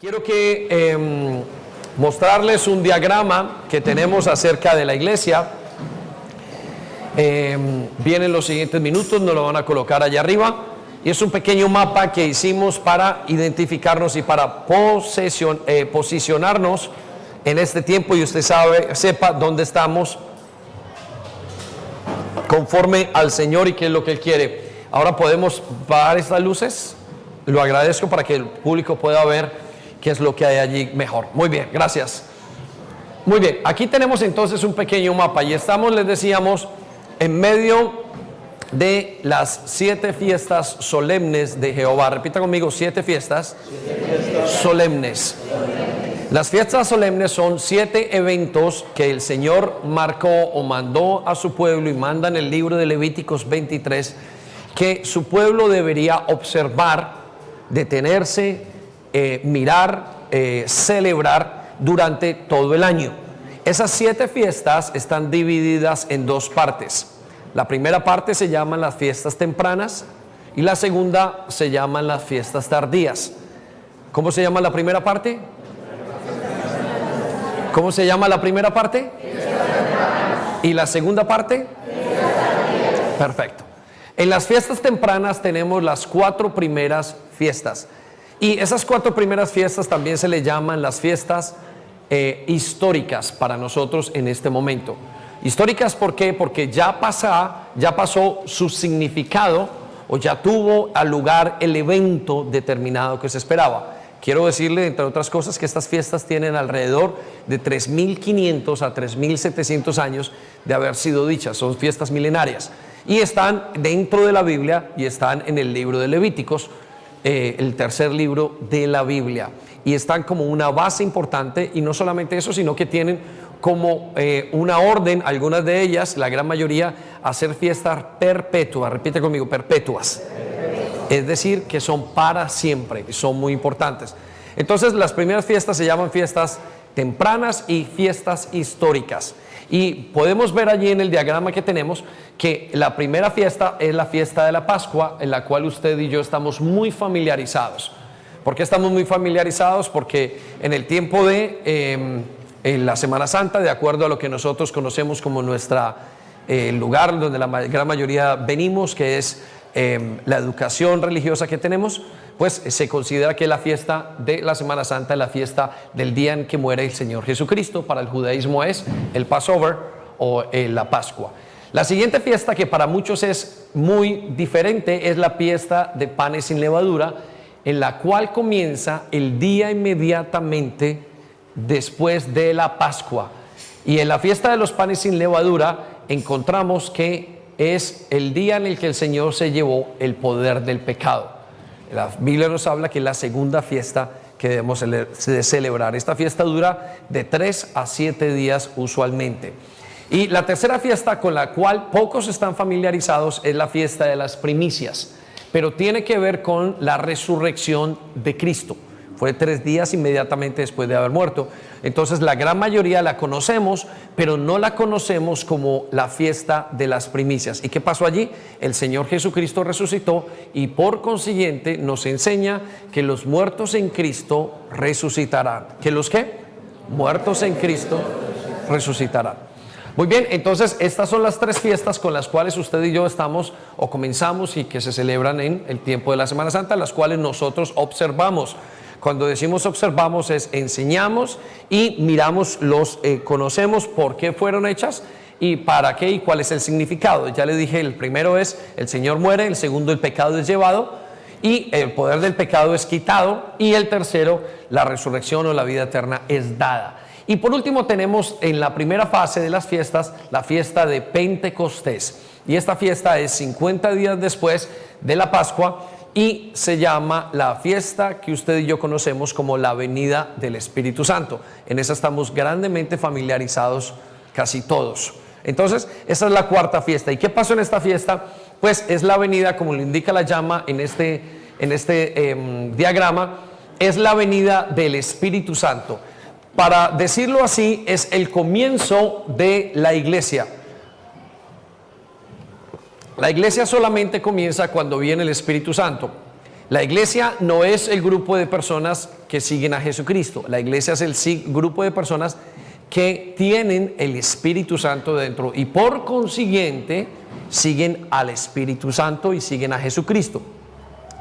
Quiero que mostrarles un diagrama que tenemos acerca de la iglesia. Vienen los siguientes minutos, nos lo van a colocar allá arriba. Y es un pequeño mapa que hicimos para identificarnos y para posicionarnos en este tiempo. Y usted sepa dónde estamos conforme al Señor y qué es lo que Él quiere. Ahora podemos bajar estas luces. Lo agradezco para que el público pueda ver qué es lo que hay allí mejor. Muy bien, gracias. Muy bien, aquí tenemos entonces un pequeño mapa y estamos, les decíamos, en medio de las 7 fiestas solemnes de Jehová. Repita conmigo, 7 fiestas solemnes. Las fiestas solemnes son 7 eventos que el Señor marcó o mandó a su pueblo y manda en el libro de Levíticos 23 que su pueblo debería observar, detenerse, mirar, celebrar durante todo el año. Esas 7 fiestas están divididas en 2 partes. La primera parte se llaman las fiestas tempranas y la segunda se llaman las fiestas tardías. ¿Cómo se llama la primera parte? ¿Cómo se llama la primera parte? ¿Y la segunda parte? Perfecto. En las fiestas tempranas tenemos las 4 primeras fiestas. Y esas 4 primeras fiestas también se le llaman las fiestas históricas para nosotros en este momento. Históricas, ¿por qué? Porque ya pasó su significado o ya tuvo al lugar el evento determinado que se esperaba. Quiero decirle, entre otras cosas, que estas fiestas tienen alrededor de 3.500 a 3.700 años de haber sido dichas. Son fiestas milenarias y están dentro de la Biblia y están en el libro de Levíticos, el tercer libro de la Biblia, y están como una base importante. Y no solamente eso, sino que tienen como una orden, algunas de ellas, la gran mayoría, hacer fiestas perpetuas. Repite conmigo, perpetuas. Es decir, que son para siempre, son muy importantes. Entonces, las primeras fiestas se llaman fiestas tempranas y fiestas históricas. Y podemos ver allí en el diagrama que tenemos que la primera fiesta es la fiesta de la Pascua, en la cual usted y yo estamos muy familiarizados. ¿Por qué estamos muy familiarizados? Porque en el tiempo de en la Semana Santa, de acuerdo a lo que nosotros conocemos como nuestra lugar donde la gran mayoría venimos, que es la educación religiosa que tenemos, pues se considera que la fiesta de la Semana Santa es la fiesta del día en que muere el Señor Jesucristo. Para el judaísmo es el Passover o la Pascua. La siguiente fiesta, que para muchos es muy diferente, es la fiesta de panes sin levadura, en la cual comienza el día inmediatamente después de la Pascua. Y en la fiesta de los panes sin levadura encontramos que es el día en el que el Señor se llevó el poder del pecado. La Biblia nos habla que es la segunda fiesta que debemos celebrar. Esta fiesta dura de 3 a 7 días usualmente. Y la tercera fiesta, con la cual pocos están familiarizados, es la fiesta de las primicias, pero tiene que ver con la resurrección de Cristo. Fue 3 días inmediatamente después de haber muerto. Entonces la gran mayoría la conocemos, pero no la conocemos como la fiesta de las primicias. ¿Y qué pasó allí? El Señor Jesucristo resucitó y por consiguiente nos enseña que los muertos en Cristo resucitarán. ¿Que los qué? Muertos en Cristo resucitarán. Muy bien, entonces estas son las 3 fiestas con las cuales usted y yo estamos o comenzamos y que se celebran en el tiempo de la Semana Santa, las cuales nosotros observamos. Cuando decimos observamos es enseñamos y miramos, conocemos por qué fueron hechas y para qué y cuál es el significado. Ya le dije, el primero es el Señor muere, el segundo el pecado es llevado y el poder del pecado es quitado, y el tercero la resurrección o la vida eterna es dada. Y por último tenemos en la primera fase de las fiestas la fiesta de Pentecostés, y esta fiesta es 50 días después de la Pascua y se llama la fiesta que usted y yo conocemos como la venida del Espíritu Santo. En esa estamos grandemente familiarizados casi todos. Entonces, esa es la cuarta fiesta. ¿Y qué pasó en esta fiesta? Pues es la venida, como lo indica la llama en este diagrama, es la venida del Espíritu Santo. Para decirlo así, es el comienzo de la iglesia. La iglesia solamente comienza cuando viene el Espíritu Santo. La iglesia no es el grupo de personas que siguen a Jesucristo. La iglesia es el grupo de personas que tienen el Espíritu Santo dentro y por consiguiente siguen al Espíritu Santo y siguen a Jesucristo.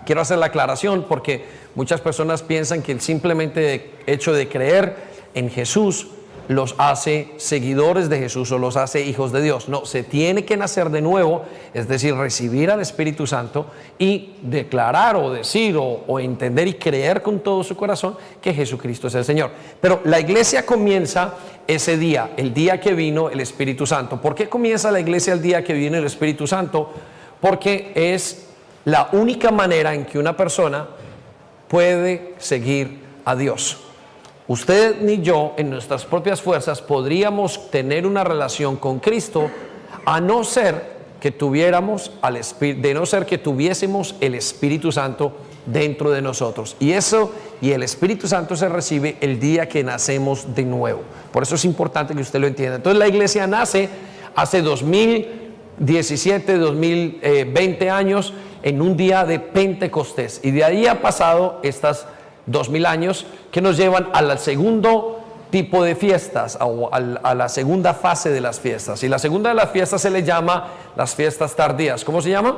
Quiero hacer la aclaración porque muchas personas piensan que el simplemente hecho de creer en Jesús los hace seguidores de Jesús o los hace hijos de Dios. No, se tiene que nacer de nuevo, es decir, recibir al Espíritu Santo y declarar o decir o entender y creer con todo su corazón que Jesucristo es el Señor. Pero la iglesia comienza ese día, el día que vino el Espíritu Santo. ¿Por qué comienza la iglesia el día que viene el Espíritu Santo? Porque es la única manera en que una persona puede seguir a Dios. Usted ni yo, en nuestras propias fuerzas, podríamos tener una relación con Cristo a no ser que tuviésemos el Espíritu Santo dentro de nosotros. Y el Espíritu Santo se recibe el día que nacemos de nuevo. Por eso es importante que usted lo entienda. Entonces la iglesia nace hace 2017, 2020 años en un día de Pentecostés. Y de ahí ha pasado estas 2000 años que nos llevan al segundo tipo de fiestas o a la segunda fase de las fiestas. Y la segunda de las fiestas se le llama las fiestas tardías. ¿Cómo se llama?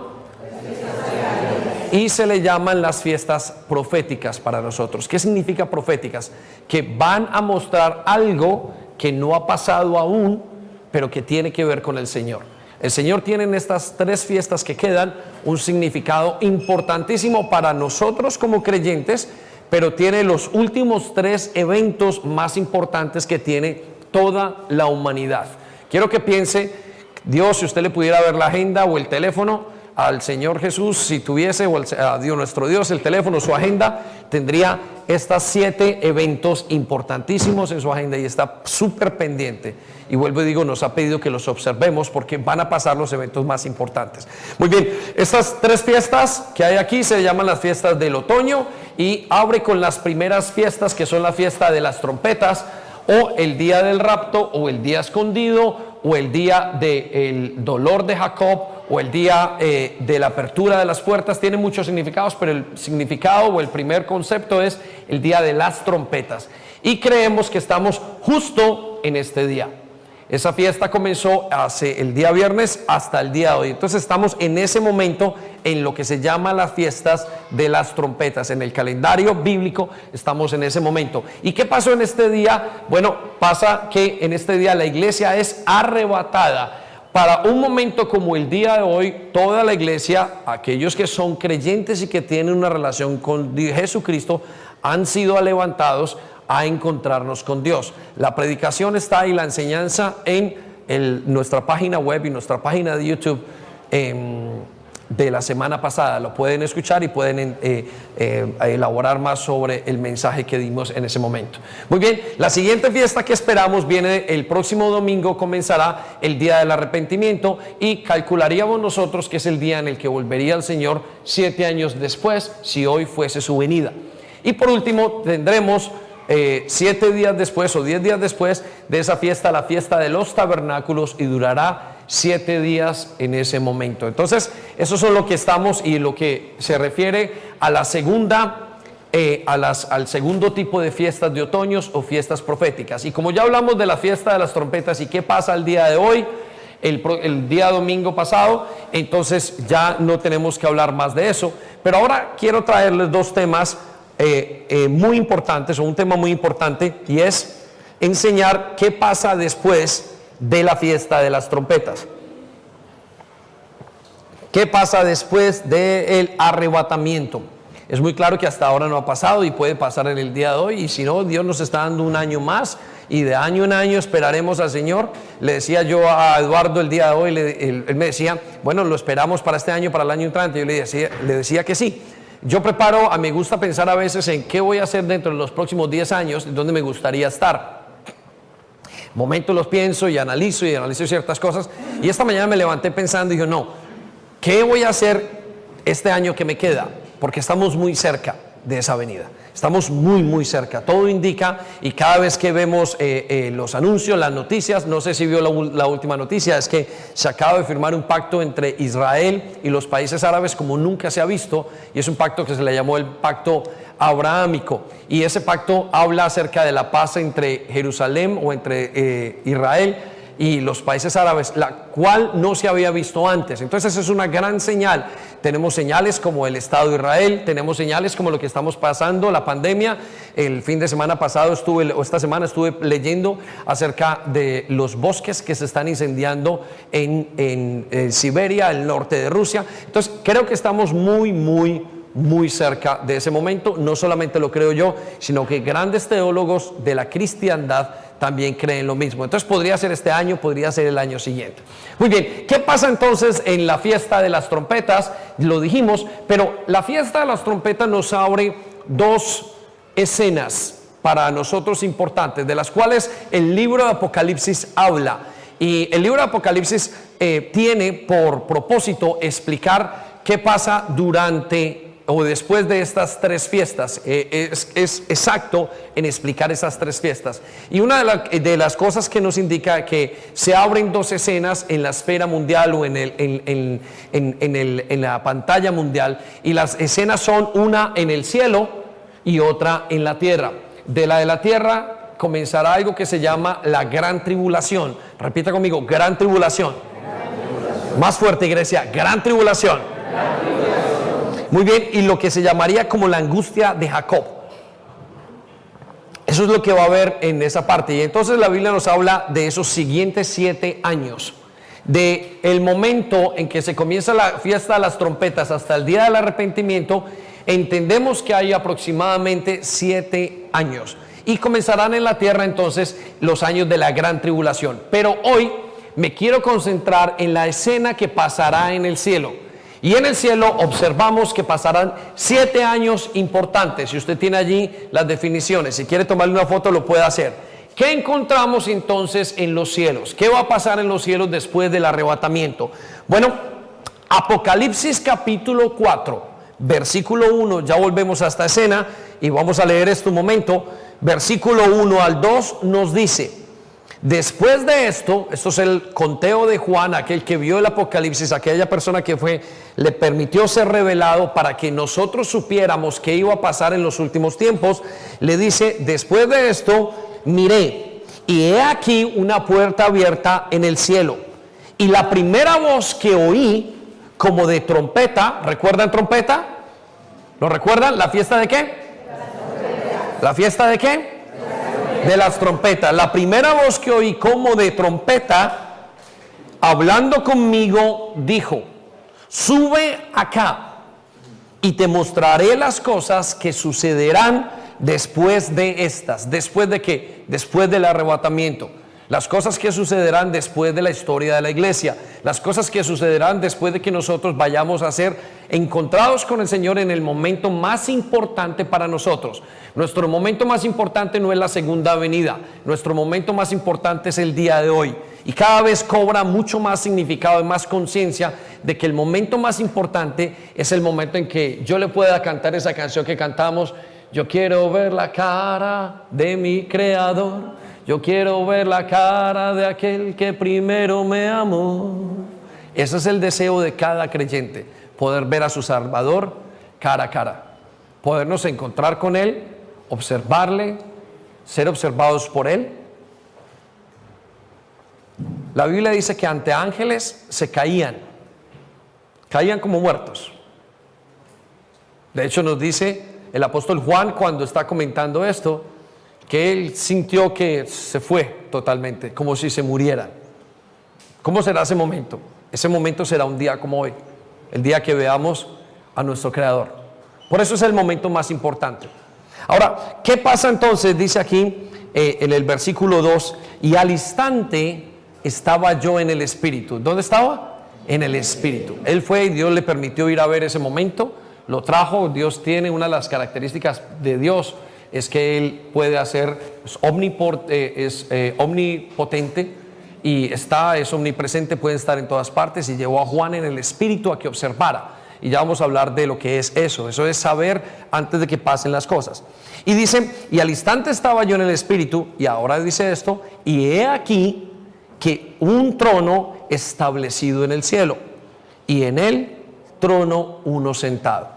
Y se le llaman las fiestas proféticas para nosotros. ¿Qué significa proféticas? Que van a mostrar algo que no ha pasado aún, pero que tiene que ver con el Señor. El Señor tiene en estas tres fiestas que quedan un significado importantísimo para nosotros como creyentes, pero tiene los últimos tres eventos más importantes que tiene toda la humanidad. Quiero que piense, Dios, si usted le pudiera ver la agenda o el teléfono al Señor Jesús, si tuviese, o a Dios, nuestro Dios, el teléfono, su agenda, tendría estos 7 eventos importantísimos en su agenda y está súper pendiente. Y vuelvo y digo, nos ha pedido que los observemos porque van a pasar los eventos más importantes. Muy bien, estas 3 fiestas que hay aquí se llaman las fiestas del otoño y abre con las primeras fiestas que son la fiesta de las trompetas o el día del rapto o el día escondido o el día del dolor de Jacob o el día de la apertura de las puertas. Tiene muchos significados, pero el significado o el primer concepto es el día de las trompetas. Y creemos que estamos justo en este día. Esa fiesta comenzó hace el día viernes hasta el día de hoy. Entonces estamos en ese momento en lo que se llama las fiestas de las trompetas. En el calendario bíblico estamos en ese momento. ¿Y qué pasó en este día? Bueno, pasa que en este día la iglesia es arrebatada. Para un momento como el día de hoy, toda la iglesia, aquellos que son creyentes y que tienen una relación con Jesucristo, han sido levantados a encontrarnos con Dios. La predicación está ahí, la enseñanza en nuestra página web y nuestra página de YouTube de la semana pasada. Lo pueden escuchar y pueden elaborar más sobre el mensaje que dimos en ese momento. Muy bien, la siguiente fiesta que esperamos viene el próximo domingo, comenzará el día del arrepentimiento y calcularíamos nosotros que es el día en el que volvería el Señor 7 años después, si hoy fuese su venida. Y por último tendremos 7 días después o 10 días después de esa fiesta, la fiesta de los tabernáculos, y durará 7 días en ese momento. Entonces, eso es lo que estamos y lo que se refiere a la segunda, al segundo tipo de fiestas de otoños o fiestas proféticas. Y como ya hablamos de la fiesta de las trompetas y qué pasa el día de hoy, el día domingo pasado, entonces ya no tenemos que hablar más de eso. Pero ahora quiero traerles 2 temas muy importantes, o un tema muy importante, y es enseñar qué pasa después de la fiesta de las trompetas. ¿Qué pasa después del arrebatamiento? Es muy claro que hasta ahora no ha pasado y puede pasar en el día de hoy, y si no, Dios nos está dando un año más y de año en año esperaremos al Señor. Le decía yo a Eduardo el día de hoy, él me decía, bueno, lo esperamos para este año, para el año entrante. Yo le decía que sí. Yo me gusta pensar a veces en qué voy a hacer dentro de los próximos 10 años, dónde me gustaría estar. Momentos los pienso y analizo ciertas cosas. Y esta mañana me levanté pensando y dije, no, ¿qué voy a hacer este año que me queda? Porque estamos muy cerca de esa venida. Estamos muy cerca. Todo indica, y cada vez que vemos los anuncios, las noticias, no sé si vio la última noticia, es que se acaba de firmar un pacto entre Israel y los países árabes como nunca se ha visto, y es un pacto que se le llamó el pacto abrahámico, y ese pacto habla acerca de la paz entre Jerusalén o entre Israel y los países árabes, la cual no se había visto antes. Entonces es una gran señal. Tenemos señales como el Estado de Israel, tenemos señales como lo que estamos pasando, la pandemia. El fin de semana pasado esta semana estuve leyendo acerca de los bosques que se están incendiando en Siberia, el norte de Rusia. Entonces creo que estamos muy cerca de ese momento. No solamente lo creo yo, sino que grandes teólogos de la cristiandad también creen lo mismo. Entonces podría ser este año, podría ser el año siguiente. Muy bien, ¿qué pasa entonces en la fiesta de las trompetas? Lo dijimos, pero la fiesta de las trompetas nos abre dos escenas para nosotros importantes, de las cuales el libro de Apocalipsis habla. Y el libro de Apocalipsis tiene por propósito explicar qué pasa durante o después de estas tres fiestas. Es exacto en explicar esas tres fiestas. Y una de las cosas que nos indica que se abren dos escenas en la esfera mundial o en la pantalla mundial, y las escenas son una en el cielo y otra en la tierra. De la tierra comenzará algo que se llama la gran tribulación. Repita conmigo: gran tribulación. Más fuerte, iglesia: gran tribulación. Muy bien, y lo que se llamaría como la angustia de Jacob. Eso es lo que va a haber en esa parte. Y entonces la Biblia nos habla de esos siguientes 7 años, de el momento en que se comienza la fiesta de las trompetas hasta el día del arrepentimiento. Entendemos que hay aproximadamente 7 años, y comenzarán en la tierra entonces los años de la gran tribulación. Pero hoy me quiero concentrar en la escena que pasará en el cielo. Y en el cielo observamos que pasarán 7 años importantes. Si usted tiene allí las definiciones, si quiere tomarle una foto, lo puede hacer. ¿Qué encontramos entonces en los cielos? ¿Qué va a pasar en los cielos después del arrebatamiento? Bueno, Apocalipsis capítulo 4, versículo 1, ya volvemos a esta escena y vamos a leer esto un momento. Versículo 1 al 2 nos dice: después de esto es el conteo de Juan, aquel que vio el Apocalipsis, aquella persona que le permitió ser revelado para que nosotros supiéramos qué iba a pasar en los últimos tiempos. Le dice: después de esto miré, y he aquí una puerta abierta en el cielo, y la primera voz que oí como de trompeta. ¿Recuerdan trompeta? ¿Lo recuerdan? ¿La fiesta de qué? ¿La fiesta de qué? De las trompetas. La primera voz que oí como de trompeta, hablando conmigo, dijo: sube acá y te mostraré las cosas que sucederán después de estas. ¿Después de qué? Después del arrebatamiento. Las cosas que sucederán después de la historia de la iglesia, las cosas que sucederán después de que nosotros vayamos a ser encontrados con el Señor en el momento más importante para nosotros. Nuestro momento más importante no es la segunda venida, nuestro momento más importante es el día de hoy, y cada vez cobra mucho más significado y más conciencia de que el momento más importante es el momento en que yo le pueda cantar esa canción que cantamos: yo quiero ver la cara de mi Creador, yo quiero ver la cara de aquel que primero me amó. Ese es el deseo de cada creyente: poder ver a su Salvador cara a cara, podernos encontrar con Él, observarle, ser observados por Él. La Biblia dice que ante ángeles se caían como muertos. De hecho, nos dice el apóstol Juan, cuando está comentando esto, que él sintió que se fue totalmente, como si se muriera. ¿Cómo será ese momento? Ese momento será un día como hoy, el día que veamos a nuestro Creador. Por eso es el momento más importante. Ahora, ¿qué pasa entonces? Dice aquí en el versículo 2: y al instante estaba yo en el Espíritu. ¿Dónde estaba? En el Espíritu. Él fue y Dios le permitió ir a ver ese momento, lo trajo. Dios tiene una de las características de Dios, es que Él puede hacer, es omnipotente y es omnipresente, puede estar en todas partes, y llevó a Juan en el Espíritu a que observara. Y ya vamos a hablar de lo que es eso. Eso es saber antes de que pasen las cosas. Y dice, y al instante estaba yo en el Espíritu, y ahora dice esto, y he aquí que un trono establecido en el cielo, y en el trono uno sentado.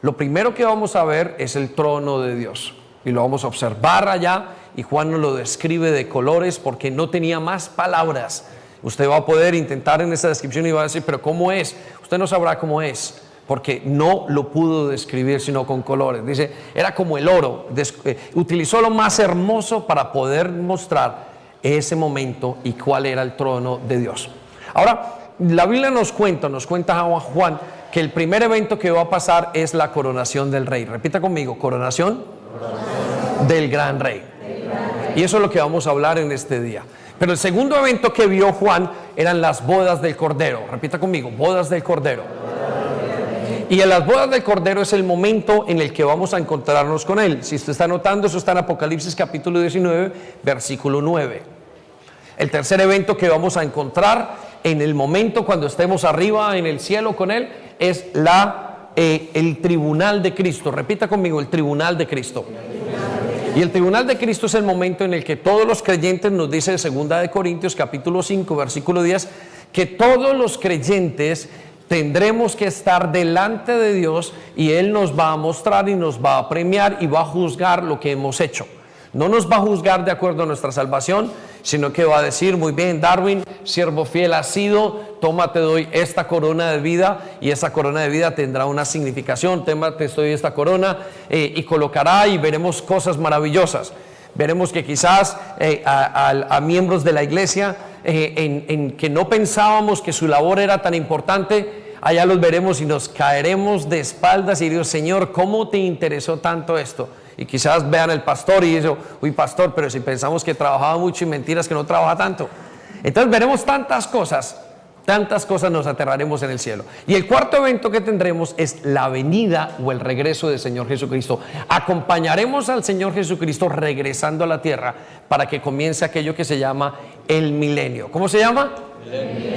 Lo primero que vamos a ver es el trono de Dios, y lo vamos a observar allá, y Juan nos lo describe de colores porque no tenía más palabras. Usted va a poder intentar en esa descripción y va a decir, pero ¿cómo es? Usted no sabrá cómo es, porque no lo pudo describir sino con colores. Dice, era como el oro, utilizó lo más hermoso para poder mostrar ese momento y cuál era el trono de Dios. Ahora, la Biblia nos cuenta Juan que el primer evento que va a pasar es la coronación del rey. Repita conmigo, coronación del gran rey. Y eso es lo que vamos a hablar en este día. Pero el segundo evento que vio Juan eran las bodas del Cordero. Repita conmigo, bodas del Cordero. Y en las bodas del Cordero es el momento en el que vamos a encontrarnos con él. Si usted está notando, eso está en Apocalipsis capítulo 19, versículo 9. El tercer evento que vamos a encontrar en el momento cuando estemos arriba en el cielo con él es el tribunal de Cristo. Repita conmigo, el tribunal de Cristo. Y el tribunal de Cristo es el momento en el que todos los creyentes, nos dice 2 de Corintios capítulo 5 versículo 10, que todos los creyentes tendremos que estar delante de Dios y Él nos va a mostrar y nos va a premiar y va a juzgar lo que hemos hecho. No nos va a juzgar de acuerdo a nuestra salvación, sino que va a decir, muy bien, Darwin, siervo fiel has sido, toma, te doy esta corona de vida, y esa corona de vida tendrá una significación. Toma, te doy esta corona, y colocará, y veremos cosas maravillosas. Veremos que quizás a miembros de la iglesia en que no pensábamos que su labor era tan importante, allá los veremos y nos caeremos de espaldas y diremos, Señor, ¿cómo te interesó tanto esto? Y quizás vean el pastor y dicen, uy, pastor, pero si pensamos que trabajaba mucho y mentiras que no trabaja tanto. Entonces veremos tantas cosas nos aterraremos en el cielo. Y el cuarto evento que tendremos es la venida o el regreso del Señor Jesucristo. Acompañaremos al Señor Jesucristo regresando a la tierra para que comience aquello que se llama el milenio. ¿Cómo se llama?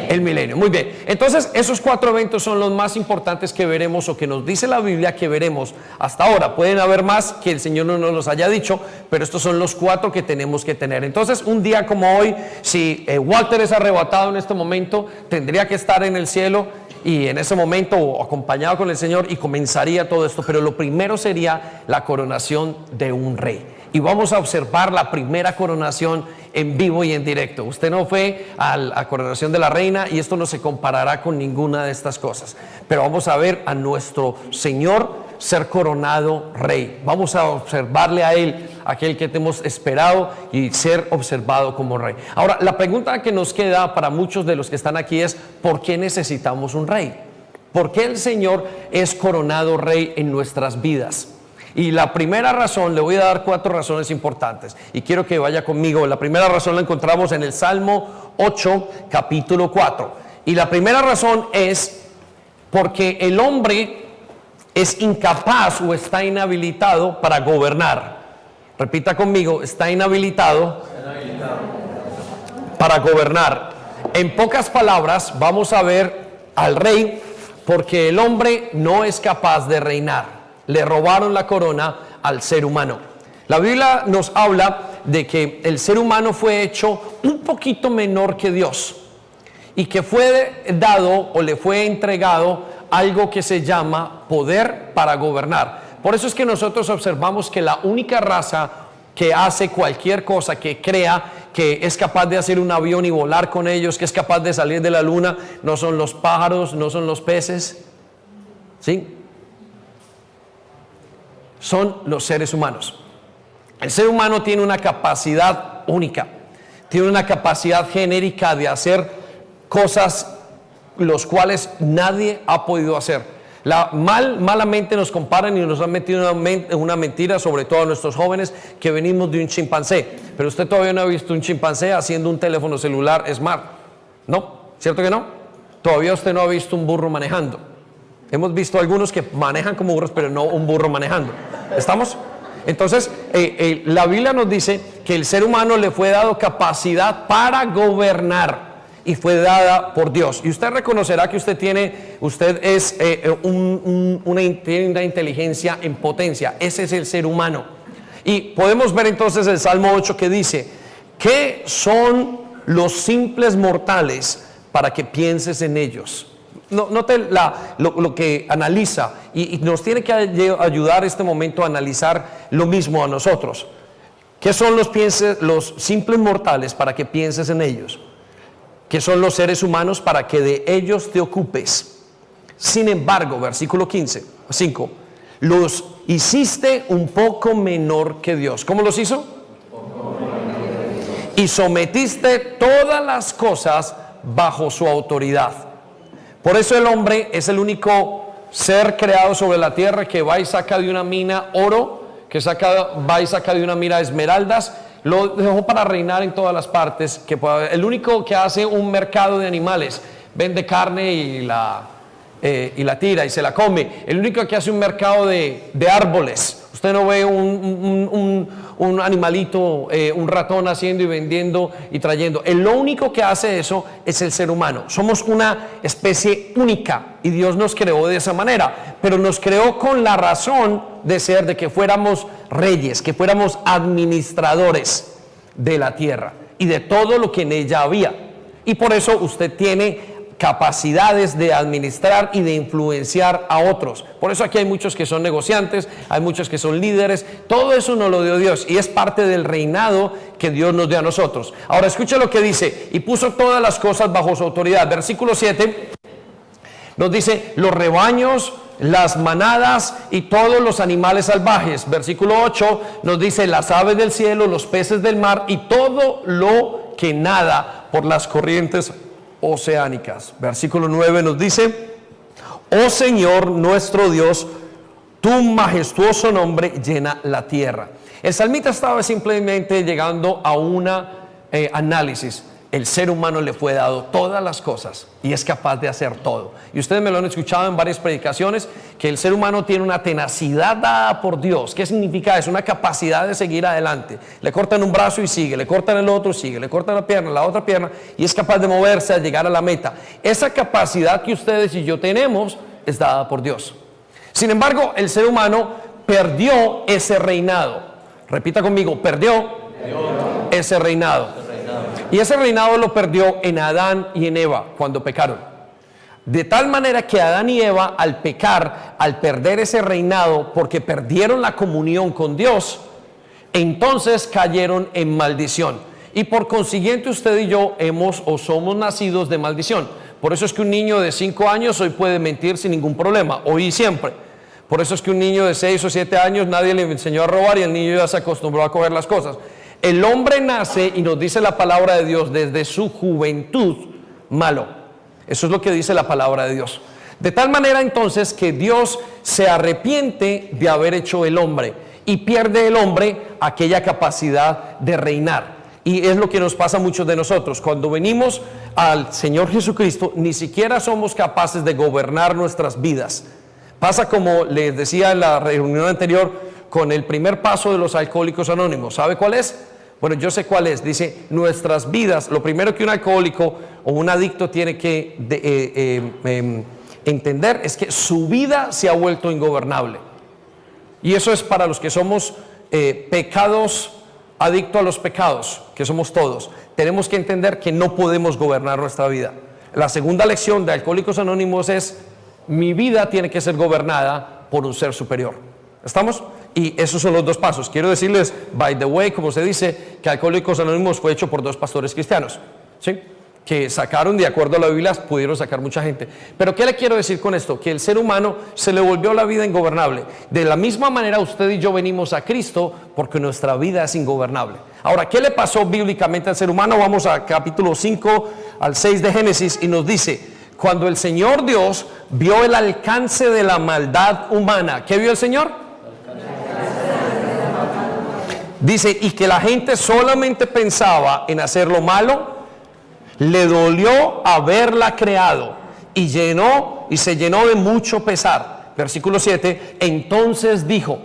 El milenio. Muy bien. Entonces, esos cuatro eventos son los más importantes que veremos o que nos dice la Biblia que veremos hasta ahora. Pueden haber más que el Señor no nos los haya dicho, pero estos son los cuatro que tenemos que tener. Entonces, un día como hoy, si Walter es arrebatado en este momento, tendría que estar en el cielo y en ese momento acompañado con el Señor y comenzaría todo esto. Pero lo primero sería la coronación de un rey. Y vamos a observar la primera coronación en vivo y en directo. Usted no fue a la coronación de la reina y esto no se comparará con ninguna de estas cosas. Pero vamos a ver a nuestro Señor ser coronado rey. Vamos a observarle a Él, aquel que hemos esperado, y ser observado como rey. Ahora, la pregunta que nos queda para muchos de los que están aquí es, ¿por qué necesitamos un rey? ¿Por qué el Señor es coronado rey en nuestras vidas? Y la primera razón, le voy a dar 4 razones importantes y quiero que vaya conmigo. La primera razón la encontramos en el Salmo 8, capítulo 4. Y la primera razón es porque el hombre es incapaz o está inhabilitado para gobernar. Repita conmigo, está inhabilitado para gobernar. En pocas palabras, vamos a ver al rey porque el hombre no es capaz de reinar. Le robaron la corona al ser humano. La Biblia nos habla de que el ser humano fue hecho un poquito menor que Dios y que fue dado o le fue entregado algo que se llama poder para gobernar. Por eso es que nosotros observamos que la única raza que hace cualquier cosa, que crea que es capaz de hacer un avión y volar con ellos, que es capaz de salir de la luna, no son los pájaros, no son los peces, ¿sí? Son los seres humanos. El ser humano tiene una capacidad única, tiene una capacidad genérica de hacer cosas los cuales nadie ha podido hacer. Malamente nos comparan y nos han metido una mentira, sobre todo a nuestros jóvenes, que venimos de un chimpancé. Pero usted todavía no ha visto un chimpancé haciendo un teléfono celular smart, ¿no? ¿Cierto que no? Todavía usted no ha visto un burro manejando. Hemos visto algunos que manejan como burros, pero no un burro manejando. ¿Estamos? Entonces, la Biblia nos dice que el ser humano le fue dado capacidad para gobernar. y fue dada por Dios. Y usted reconocerá que tiene una inteligencia en potencia. Ese es el ser humano. Y podemos ver entonces el Salmo 8 que dice: ¿qué son los simples mortales para que pienses en ellos? Note lo que analiza, y nos tiene que ayudar este momento a analizar lo mismo a nosotros. ¿Qué son los simples mortales para que pienses en ellos? ¿Qué son los seres humanos para que de ellos te ocupes? Sin embargo, versículo 5, los hiciste un poco menor que Dios. ¿Cómo los hizo? Y sometiste todas las cosas bajo su autoridad. Por eso el hombre es el único ser creado sobre la tierra que va y saca de una mina oro, que va y saca de una mina esmeraldas. Lo dejó para reinar en todas las partes que pueda haber. El único que hace un mercado de animales, vende carne y la tira y se la come. El único que hace un mercado de árboles. Usted no ve un animalito, un ratón haciendo y vendiendo y trayendo. Lo único que hace eso es el ser humano. Somos una especie única y Dios nos creó de esa manera, pero nos creó con la razón de ser, de que fuéramos reyes, que fuéramos administradores de la tierra y de todo lo que en ella había. Y por eso usted tiene capacidades de administrar y de influenciar a otros. Por eso aquí hay muchos que son negociantes, hay muchos que son líderes. Todo eso nos lo dio Dios y es parte del reinado que Dios nos dio a nosotros. Ahora escuche lo que dice: y puso todas las cosas bajo su autoridad. Versículo 7 nos dice: los rebaños, las manadas y todos los animales salvajes. Versículo 8 nos dice: las aves del cielo, los peces del mar y todo lo que nada por las corrientes oceánicas. Versículo 9 nos dice: oh Señor nuestro Dios, tu majestuoso nombre llena la tierra. El salmista estaba simplemente llegando a una análisis. El ser humano le fue dado todas las cosas y es capaz de hacer todo. Y ustedes me lo han escuchado en varias predicaciones, que el ser humano tiene una tenacidad dada por Dios. ¿Qué significa eso? Una capacidad de seguir adelante. Le cortan un brazo y sigue, le cortan el otro y sigue, le cortan la pierna, la otra pierna, y es capaz de moverse a llegar a la meta. Esa capacidad que ustedes y yo tenemos es dada por Dios. Sin embargo, el ser humano perdió ese reinado. Repita conmigo: perdió ese reinado. Y ese reinado lo perdió en Adán y en Eva cuando pecaron. De tal manera que Adán y Eva, al pecar, al perder ese reinado, porque perdieron la comunión con Dios, entonces cayeron en maldición. Y por consiguiente usted y yo somos nacidos de maldición. Por eso es que un niño de 5 años hoy puede mentir sin ningún problema, hoy y siempre. Por eso es que un niño de 6 o 7 años nadie le enseñó a robar y el niño ya se acostumbró a coger las cosas. El hombre nace, y nos dice la palabra de Dios, desde su juventud malo. Eso es lo que dice la palabra de Dios. De tal manera entonces que Dios se arrepiente de haber hecho el hombre y pierde el hombre aquella capacidad de reinar. Y es lo que nos pasa a muchos de nosotros. Cuando venimos al Señor Jesucristo, ni siquiera somos capaces de gobernar nuestras vidas. Pasa como les decía en la reunión anterior con el primer paso de los alcohólicos anónimos. ¿Sabe cuál es? Bueno, yo sé cuál es. Dice: nuestras vidas, lo primero que un alcohólico o un adicto tiene que entender es que su vida se ha vuelto ingobernable. Y eso es para los que somos pecados, adictos a los pecados, que somos todos. Tenemos que entender que no podemos gobernar nuestra vida. La segunda lección de Alcohólicos Anónimos es: mi vida tiene que ser gobernada por un ser superior. ¿Estamos? Y esos son los dos pasos. Quiero decirles, by the way, como se dice, que Alcohólicos Anónimos fue hecho por 2 pastores cristianos, ¿sí? Que sacaron, de acuerdo a la Biblia, pudieron sacar mucha gente. Pero ¿qué le quiero decir con esto? Que el ser humano se le volvió la vida ingobernable. De la misma manera usted y yo venimos a Cristo porque nuestra vida es ingobernable. Ahora, ¿qué le pasó bíblicamente al ser humano? Vamos a capítulo 5 al 6 de Génesis y nos dice: cuando el Señor Dios vio el alcance de la maldad humana, ¿qué vio el Señor? Dice: y que la gente solamente pensaba en hacer lo malo, le dolió haberla creado y se llenó de mucho pesar. Versículo 7, entonces dijo.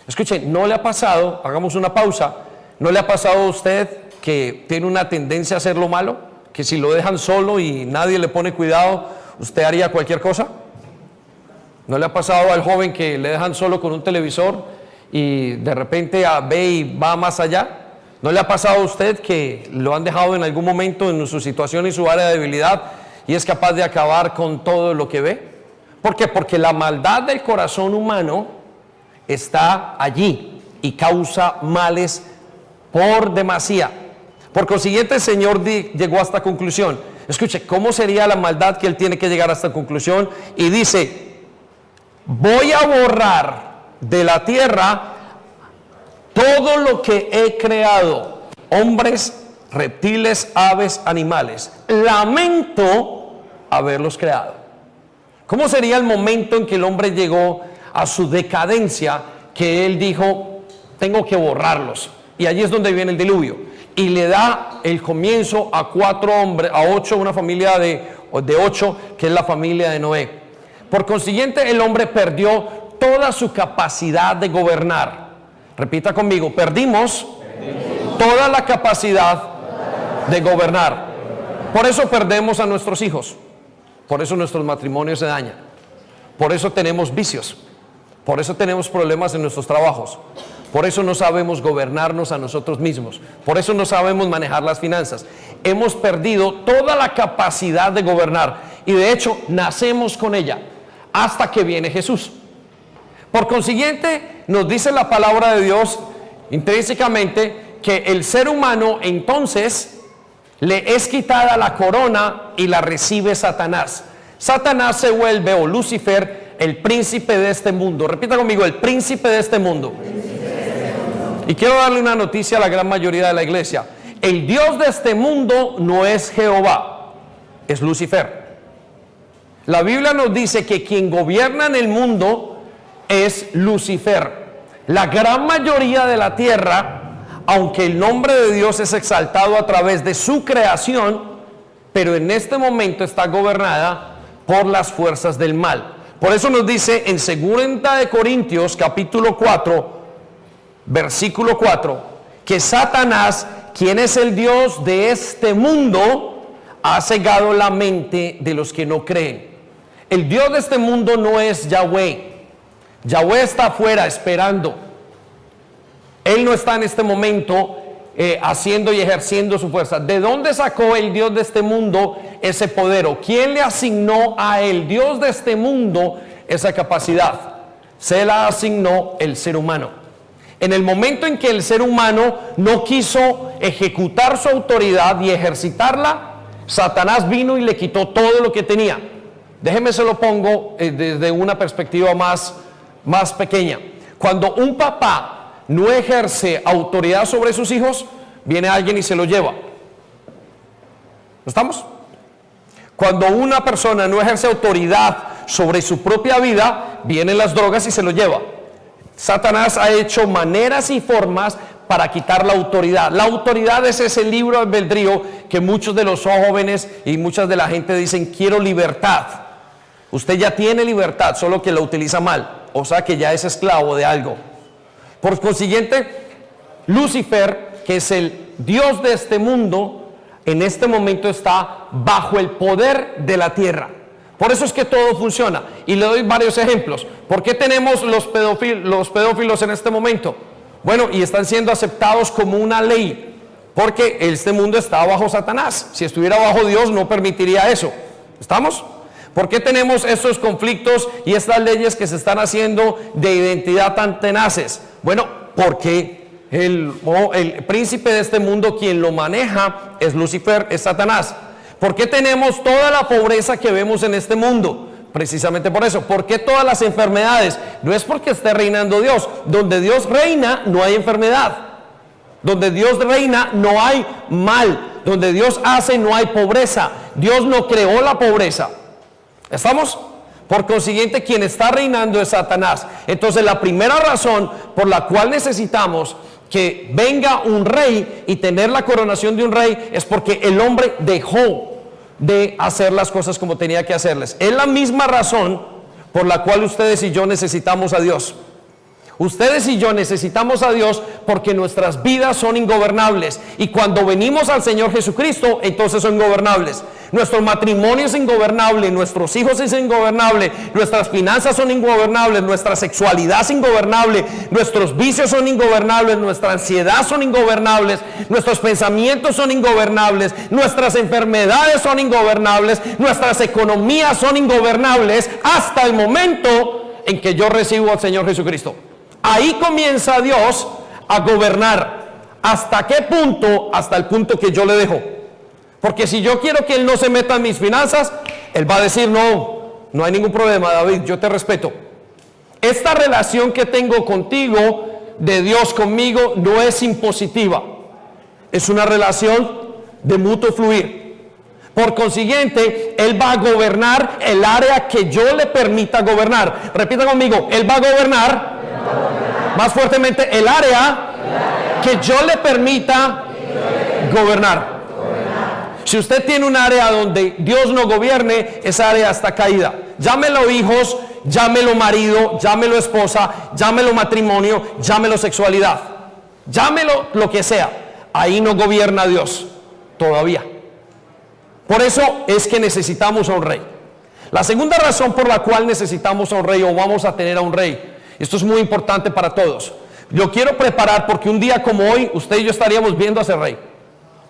Escuchen, ¿no le ha pasado, hagamos una pausa, no le ha pasado a usted que tiene una tendencia a hacer lo malo? que si lo dejan solo y nadie le pone cuidado, ¿usted haría cualquier cosa? ¿No le ha pasado al joven que le dejan solo con un televisor y de repente ve y va más allá? ¿No le ha pasado a usted que lo han dejado en algún momento en su situación y su área de debilidad y es capaz de acabar con todo lo que ve? ¿Por qué? Porque la maldad del corazón humano está allí y causa males por demasía. Por consiguiente, el Señor llegó a esta conclusión. Escuche, ¿cómo sería la maldad que Él tiene que llegar a esta conclusión? Y dice: voy a borrar de la tierra todo lo que he creado, hombres, reptiles, aves, animales. Lamento haberlos creado. ¿Cómo sería el momento en que el hombre llegó a su decadencia, que él dijo, tengo que borrarlos? Y allí es donde viene el diluvio. Y le da el comienzo a 4 hombres, a 8, una familia de 8, que es la familia de Noé. Por consiguiente, el hombre perdió toda su capacidad de gobernar. Repita conmigo: perdimos toda la capacidad de gobernar. Por eso perdemos a nuestros hijos. Por eso nuestros matrimonios se dañan. Por eso tenemos vicios. Por eso tenemos problemas en nuestros trabajos. Por eso no sabemos gobernarnos a nosotros mismos. Por eso no sabemos manejar las finanzas. Hemos perdido toda la capacidad de gobernar. Y de hecho, nacemos con ella hasta que viene Jesús. Por consiguiente, nos dice la palabra de Dios intrínsecamente que el ser humano entonces le es quitada la corona y la recibe Satanás. Satanás se vuelve, o Lucifer, el príncipe de este mundo. Repita conmigo: el príncipe de este mundo. Y quiero darle una noticia a la gran mayoría de la iglesia: el Dios de este mundo no es Jehová, es Lucifer. La Biblia nos dice que quien gobierna en el mundo es Lucifer. La gran mayoría de la tierra, aunque el nombre de Dios es exaltado a través de su creación, pero en este momento está gobernada por las fuerzas del mal. Por eso nos dice en 2 de Corintios capítulo 4, versículo 4, que Satanás, quien es el Dios de este mundo, ha cegado la mente de los que no creen. El Dios de este mundo no es Yahweh. Yahweh está afuera esperando. Él no está en este momento haciendo y ejerciendo su fuerza. ¿De dónde sacó el Dios de este mundo ese poder? ¿O quién le asignó a el Dios de este mundo esa capacidad? Se la asignó el ser humano. En el momento en que el ser humano no quiso ejecutar su autoridad y ejercitarla, Satanás vino y le quitó todo lo que tenía. Déjeme se lo pongo desde una perspectiva más pequeña. Cuando un papá no ejerce autoridad sobre sus hijos, viene alguien y se lo lleva. ¿Estamos? Cuando una persona no ejerce autoridad sobre su propia vida, vienen las drogas y se lo lleva. Satanás ha hecho maneras y formas para quitar la autoridad. La autoridad es ese libre albedrío que muchos de los jóvenes y muchas de la gente dicen: quiero libertad. Usted ya tiene libertad, solo que la utiliza mal, o sea que ya es esclavo de algo. Por consiguiente, Lucifer, que es el Dios de este mundo, en este momento está bajo el poder de la tierra. Por eso es que todo funciona. Y le doy varios ejemplos. ¿Por qué tenemos los pedófilos en este momento? Bueno, y están siendo aceptados como una ley, porque este mundo está bajo Satanás. Si estuviera bajo Dios, no permitiría eso. ¿Estamos? ¿Por qué tenemos estos conflictos y estas leyes que se están haciendo de identidad tan tenaces? Bueno, porque el príncipe de este mundo, quien lo maneja, es Lucifer, es Satanás. ¿Por qué tenemos toda la pobreza que vemos en este mundo? Precisamente por eso. ¿Por qué todas las enfermedades? No es porque esté reinando Dios. Donde Dios reina, no hay enfermedad. Donde Dios reina, no hay mal. Donde Dios hace, no hay pobreza. Dios no creó la pobreza. ¿Estamos? Por consiguiente, quien está reinando es Satanás. Entonces, la primera razón por la cual necesitamos que venga un rey y tener la coronación de un rey es porque el hombre dejó de hacer las cosas como tenía que hacerles. Es la misma razón por la cual ustedes y yo necesitamos a Dios. Ustedes y yo necesitamos a Dios porque nuestras vidas son ingobernables. Y cuando venimos al Señor Jesucristo, entonces son ingobernables. Nuestro matrimonio es ingobernable, nuestros hijos es ingobernable, nuestras finanzas son ingobernables, nuestra sexualidad es ingobernable, nuestros vicios son ingobernables, nuestra ansiedad son ingobernables, nuestros pensamientos son ingobernables, nuestras enfermedades son ingobernables, nuestras economías son ingobernables hasta el momento en que yo recibo al Señor Jesucristo. Ahí comienza Dios a gobernar. ¿Hasta qué punto? Hasta el punto que yo le dejo. Porque si yo quiero que Él no se meta en mis finanzas, Él va a decir, no hay ningún problema, David, yo te respeto. Esta relación que tengo contigo, de Dios conmigo, no es impositiva. Es una relación de mutuo fluir. Por consiguiente, Él va a gobernar el área que yo le permita gobernar. Repita conmigo, Él va a gobernar, más fuertemente, el área que yo le permita gobernar. Si usted tiene un área donde Dios no gobierne, esa área está caída. Llámelo hijos, llámelo marido, llámelo esposa, llámelo matrimonio, llámelo sexualidad. Llámelo lo que sea. Ahí no gobierna Dios todavía. Por eso es que necesitamos a un rey. La segunda razón por la cual necesitamos a un rey o vamos a tener a un rey, esto es muy importante para todos. Yo quiero preparar porque un día como hoy, usted y yo estaríamos viendo a ese rey.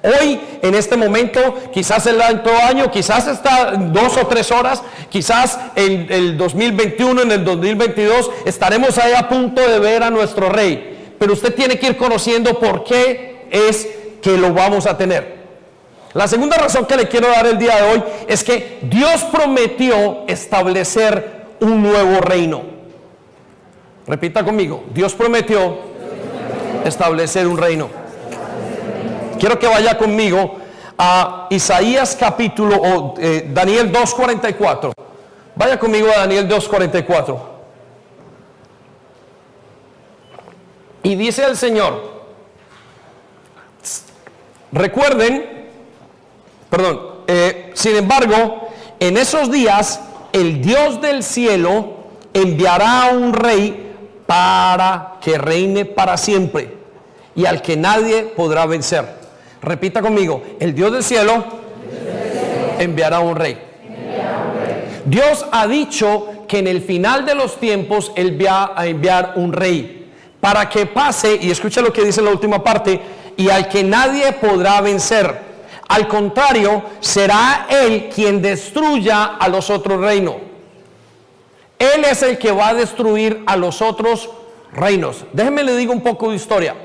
Hoy, en este momento, quizás el otro año, quizás está 2 o 3 horas, quizás en el 2021, en el 2022, estaremos ahí a punto de ver a nuestro rey. Pero usted tiene que ir conociendo por qué es que lo vamos a tener. La segunda razón que le quiero dar el día de hoy es que Dios prometió establecer un nuevo reino. Repita conmigo, Dios prometió establecer un reino. Quiero que vaya conmigo a Isaías capítulo, Daniel 2:44. Vaya conmigo a Daniel 2:44. Y dice el Señor, sin embargo, en esos días el Dios del cielo enviará a un rey para que reine para siempre y al que nadie podrá vencer. Repita conmigo, el Dios del cielo enviará un rey. Dios ha dicho que en el final de los tiempos Él va a enviar un rey para que pase, y escucha lo que dice en la última parte, y al que nadie podrá vencer. Al contrario, será Él quien destruya a los otros reinos. Él es el que va a destruir a los otros reinos. Déjenme le digo un poco de historia.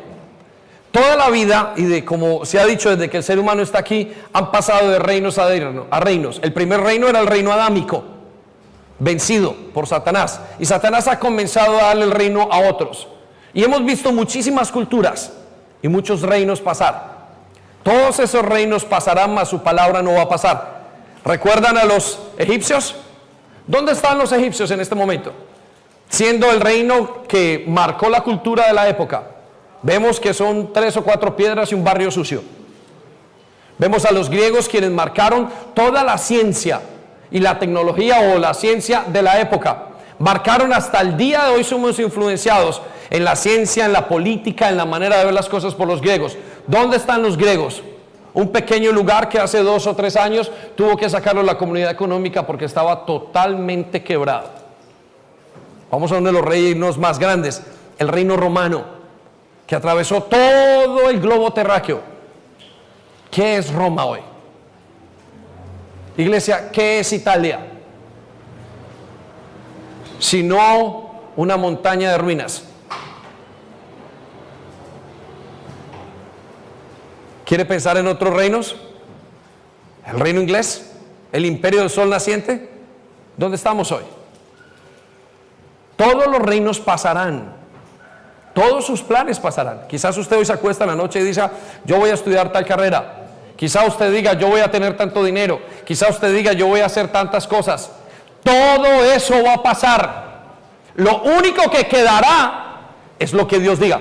Toda la vida, y de como se ha dicho desde que el ser humano está aquí, han pasado de reinos a reinos. El primer reino era el reino adámico, vencido por Satanás. Y Satanás ha comenzado a darle el reino a otros. Y hemos visto muchísimas culturas y muchos reinos pasar. Todos esos reinos pasarán, mas su palabra no va a pasar. ¿Recuerdan a los egipcios? ¿Dónde están los egipcios en este momento? Siendo el reino que marcó la cultura de la época. Vemos que son 3 o 4 piedras y un barrio sucio. Vemos a los griegos quienes marcaron toda la ciencia y la tecnología o la ciencia de la época. Marcaron hasta el día de hoy, somos influenciados en la ciencia, en la política, en la manera de ver las cosas por los griegos. ¿Dónde están los griegos? Un pequeño lugar que hace 2 o 3 años tuvo que sacarlo de la comunidad económica porque estaba totalmente quebrado. Vamos a uno de los reinos más grandes, el reino romano, que atravesó todo el globo terráqueo. ¿Qué es Roma hoy? Iglesia, ¿qué es Italia? Sino una montaña de ruinas. ¿Quiere pensar en otros reinos? ¿El reino inglés? ¿El imperio del sol naciente? ¿Dónde estamos hoy? Todos los reinos pasarán. Todos sus planes pasarán. Quizás usted hoy se acuesta en la noche y dice, yo voy a estudiar tal carrera. Quizás usted diga, yo voy a tener tanto dinero. Quizás usted diga, yo voy a hacer tantas cosas. Todo eso va a pasar. Lo único que quedará es lo que Dios diga.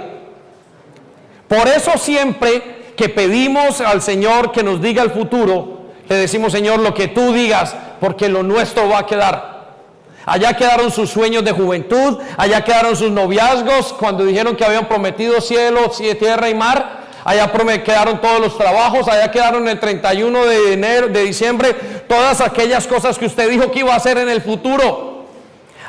Por eso siempre que pedimos al Señor que nos diga el futuro, le decimos, Señor, lo que tú digas, porque lo nuestro va a quedar. Allá quedaron sus sueños de juventud, allá quedaron sus noviazgos cuando dijeron que habían prometido cielo, tierra y mar. Allá quedaron todos los trabajos, allá quedaron el 31 de diciembre, todas aquellas cosas que usted dijo que iba a hacer en el futuro.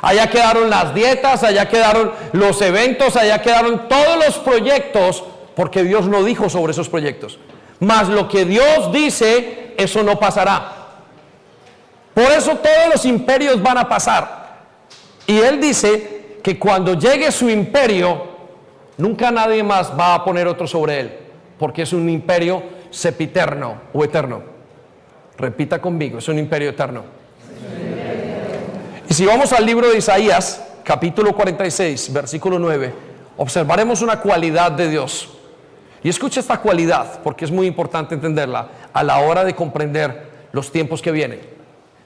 Allá quedaron las dietas, allá quedaron los eventos, allá quedaron todos los proyectos, porque Dios no dijo sobre esos proyectos. Mas lo que Dios dice, eso no pasará. Por eso todos los imperios van a pasar. Y Él dice que cuando llegue su imperio, nunca nadie más va a poner otro sobre Él, porque es un imperio sempiterno o eterno. Repita conmigo, es un imperio eterno. Y si vamos al libro de Isaías, capítulo 46, versículo 9, observaremos una cualidad de Dios. Y escucha esta cualidad, porque es muy importante entenderla a la hora de comprender los tiempos que vienen.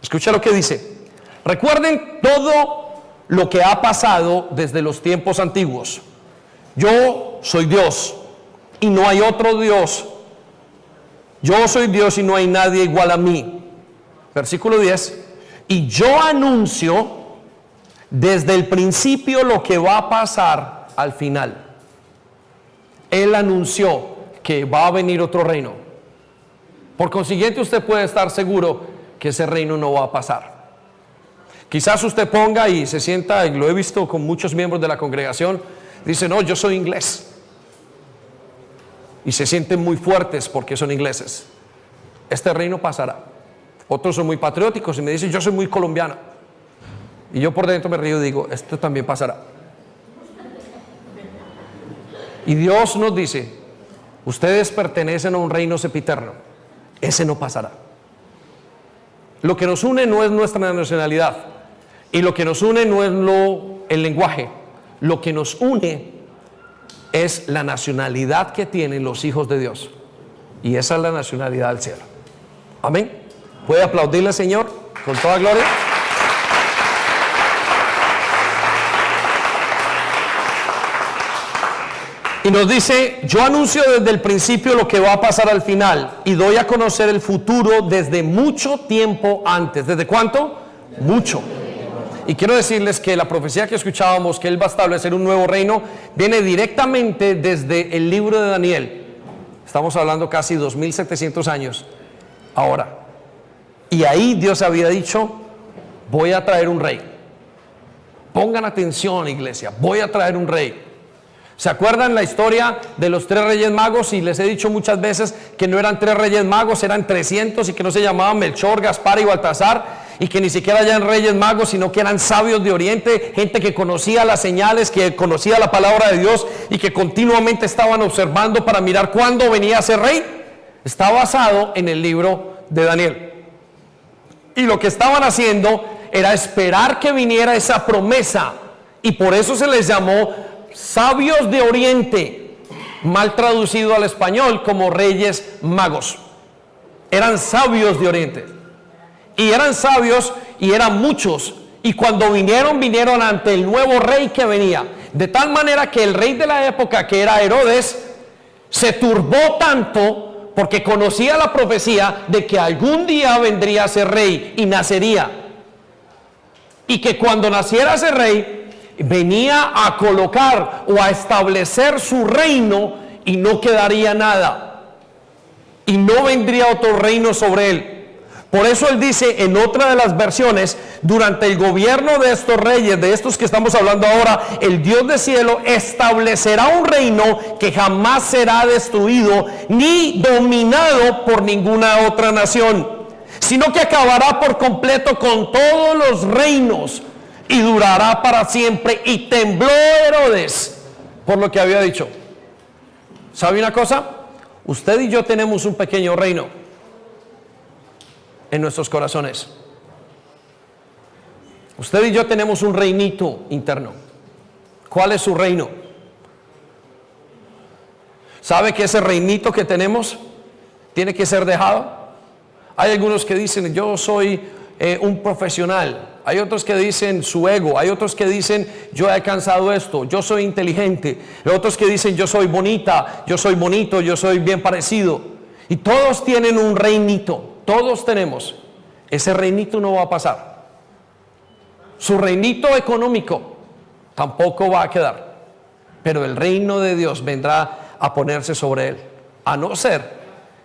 Escucha lo que dice. Recuerden todo lo que ha pasado desde los tiempos antiguos. Yo soy Dios y no hay otro Dios. Yo soy Dios y no hay nadie igual a mí. Versículo 10. Y yo anuncio desde el principio lo que va a pasar al final. Él anunció que va a venir otro reino. Por consiguiente, usted puede estar seguro que ese reino no va a pasar. Quizás usted ponga y se sienta, y lo he visto con muchos miembros de la congregación, dice, no, yo soy inglés. Y se sienten muy fuertes porque son ingleses. Este reino pasará. Otros son muy patrióticos y me dicen, yo soy muy colombiano. Y yo por dentro me río y digo, esto también pasará. Y Dios nos dice, ustedes pertenecen a un reino sempiterno. Ese no pasará. Lo que nos une no es nuestra nacionalidad, y lo que nos une no es el lenguaje. Lo que nos une es la nacionalidad que tienen los hijos de Dios, y esa es la nacionalidad del cielo. Amén. ¿Puede aplaudirle, Señor, con toda gloria? Y nos dice, yo anuncio desde el principio lo que va a pasar al final y doy a conocer el futuro desde mucho tiempo antes. ¿Desde cuánto? Mucho. Y quiero decirles que la profecía que escuchábamos, que Él va a establecer un nuevo reino, viene directamente desde el libro de Daniel. Estamos hablando casi 2700 años ahora. Y ahí Dios había dicho, voy a traer un rey. Pongan atención, iglesia, voy a traer un rey. ¿Se acuerdan la historia de los 3 reyes magos? Y les he dicho muchas veces que no eran 3 reyes magos, eran 300, y que no se llamaban Melchor, Gaspar y Baltasar, y que ni siquiera eran reyes magos, sino que eran sabios de Oriente, gente que conocía las señales, que conocía la palabra de Dios y que continuamente estaban observando para mirar cuándo venía ese rey. Está basado en el libro de Daniel. Y lo que estaban haciendo era esperar que viniera esa promesa, y por eso se les llamó sabios de Oriente, mal traducido al español como reyes magos. Eran sabios de Oriente, y eran sabios y eran muchos, y cuando vinieron ante el nuevo rey que venía, de tal manera que el rey de la época, que era Herodes, se turbó tanto porque conocía la profecía de que algún día vendría ese rey y nacería, y que cuando naciera ese rey venía a colocar o a establecer su reino, y no quedaría nada, y no vendría otro reino sobre él. Por eso él dice en otra de las versiones, durante el gobierno de estos reyes, de estos que estamos hablando ahora, el Dios del cielo establecerá un reino que jamás será destruido ni dominado por ninguna otra nación, sino que acabará por completo con todos los reinos y durará para siempre. Y tembló Herodes por lo que había dicho. ¿Sabe una cosa? Usted y yo tenemos un pequeño reino en nuestros corazones. Usted y yo tenemos un reinito interno. ¿Cuál es su reino? ¿Sabe que ese reinito que tenemos tiene que ser dejado? Hay algunos que dicen, yo soy un profesional. Hay otros que dicen su ego. Hay otros que dicen, yo he alcanzado esto, yo soy inteligente. Hay otros que dicen, yo soy bonita, yo soy bonito, yo soy bien parecido. Y todos tienen un reinito. Todos tenemos. Ese reinito no va a pasar. Su reinito económico tampoco va a quedar, pero el reino de Dios vendrá a ponerse sobre él, a no ser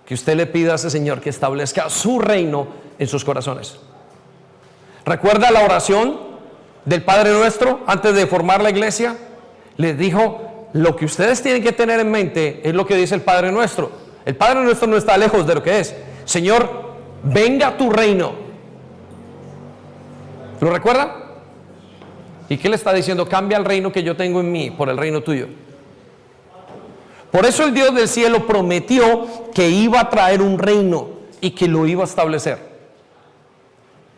que usted le pida a ese Señor que establezca su reino en sus corazones. ¿Recuerda la oración del Padre Nuestro antes de formar la iglesia? Les dijo, lo que ustedes tienen que tener en mente es lo que dice el Padre Nuestro. El Padre Nuestro no está lejos de lo que es. Señor, venga tu reino. ¿Lo recuerda? ¿Y qué le está diciendo? Cambia el reino que yo tengo en mí por el reino tuyo. Por eso el Dios del cielo prometió que iba a traer un reino y que lo iba a establecer.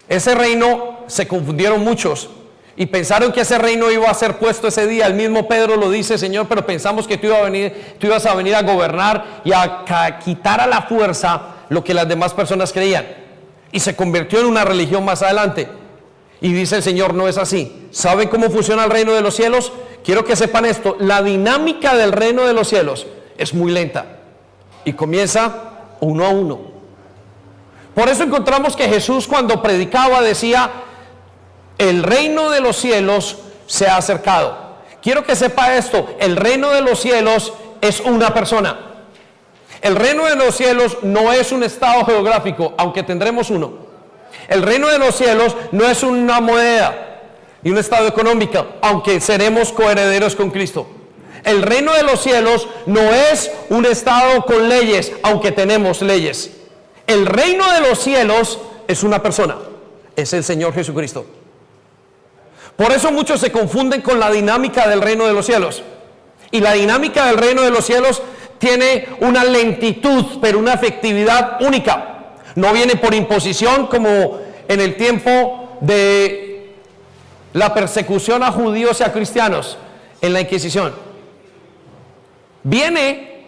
Ese reino, se confundieron muchos y pensaron que ese reino iba a ser puesto ese día. El mismo Pedro lo dice, Señor, pero pensamos que tú ibas a venir a gobernar y a quitar a la fuerza lo que las demás personas creían. Y se convirtió en una religión más adelante. Y dice el Señor, no es así. ¿Saben cómo funciona el reino de los cielos? Quiero que sepan esto, la dinámica del reino de los cielos es muy lenta y comienza uno a uno. Por eso encontramos que Jesús, cuando predicaba, decía, el reino de los cielos se ha acercado. Quiero que sepa esto, el reino de los cielos es una persona. El reino de los cielos no es un estado geográfico, aunque tendremos uno. El reino de los cielos no es una moneda y un estado económico, aunque seremos coherederos con Cristo. El reino de los cielos no es un estado con leyes, aunque tenemos leyes. El reino de los cielos es una persona, es el Señor Jesucristo. Por eso muchos se confunden con la dinámica del reino de los cielos. Y la dinámica del reino de los cielos tiene una lentitud, pero una efectividad única. No viene por imposición como en el tiempo de la persecución a judíos y a cristianos en la Inquisición. Viene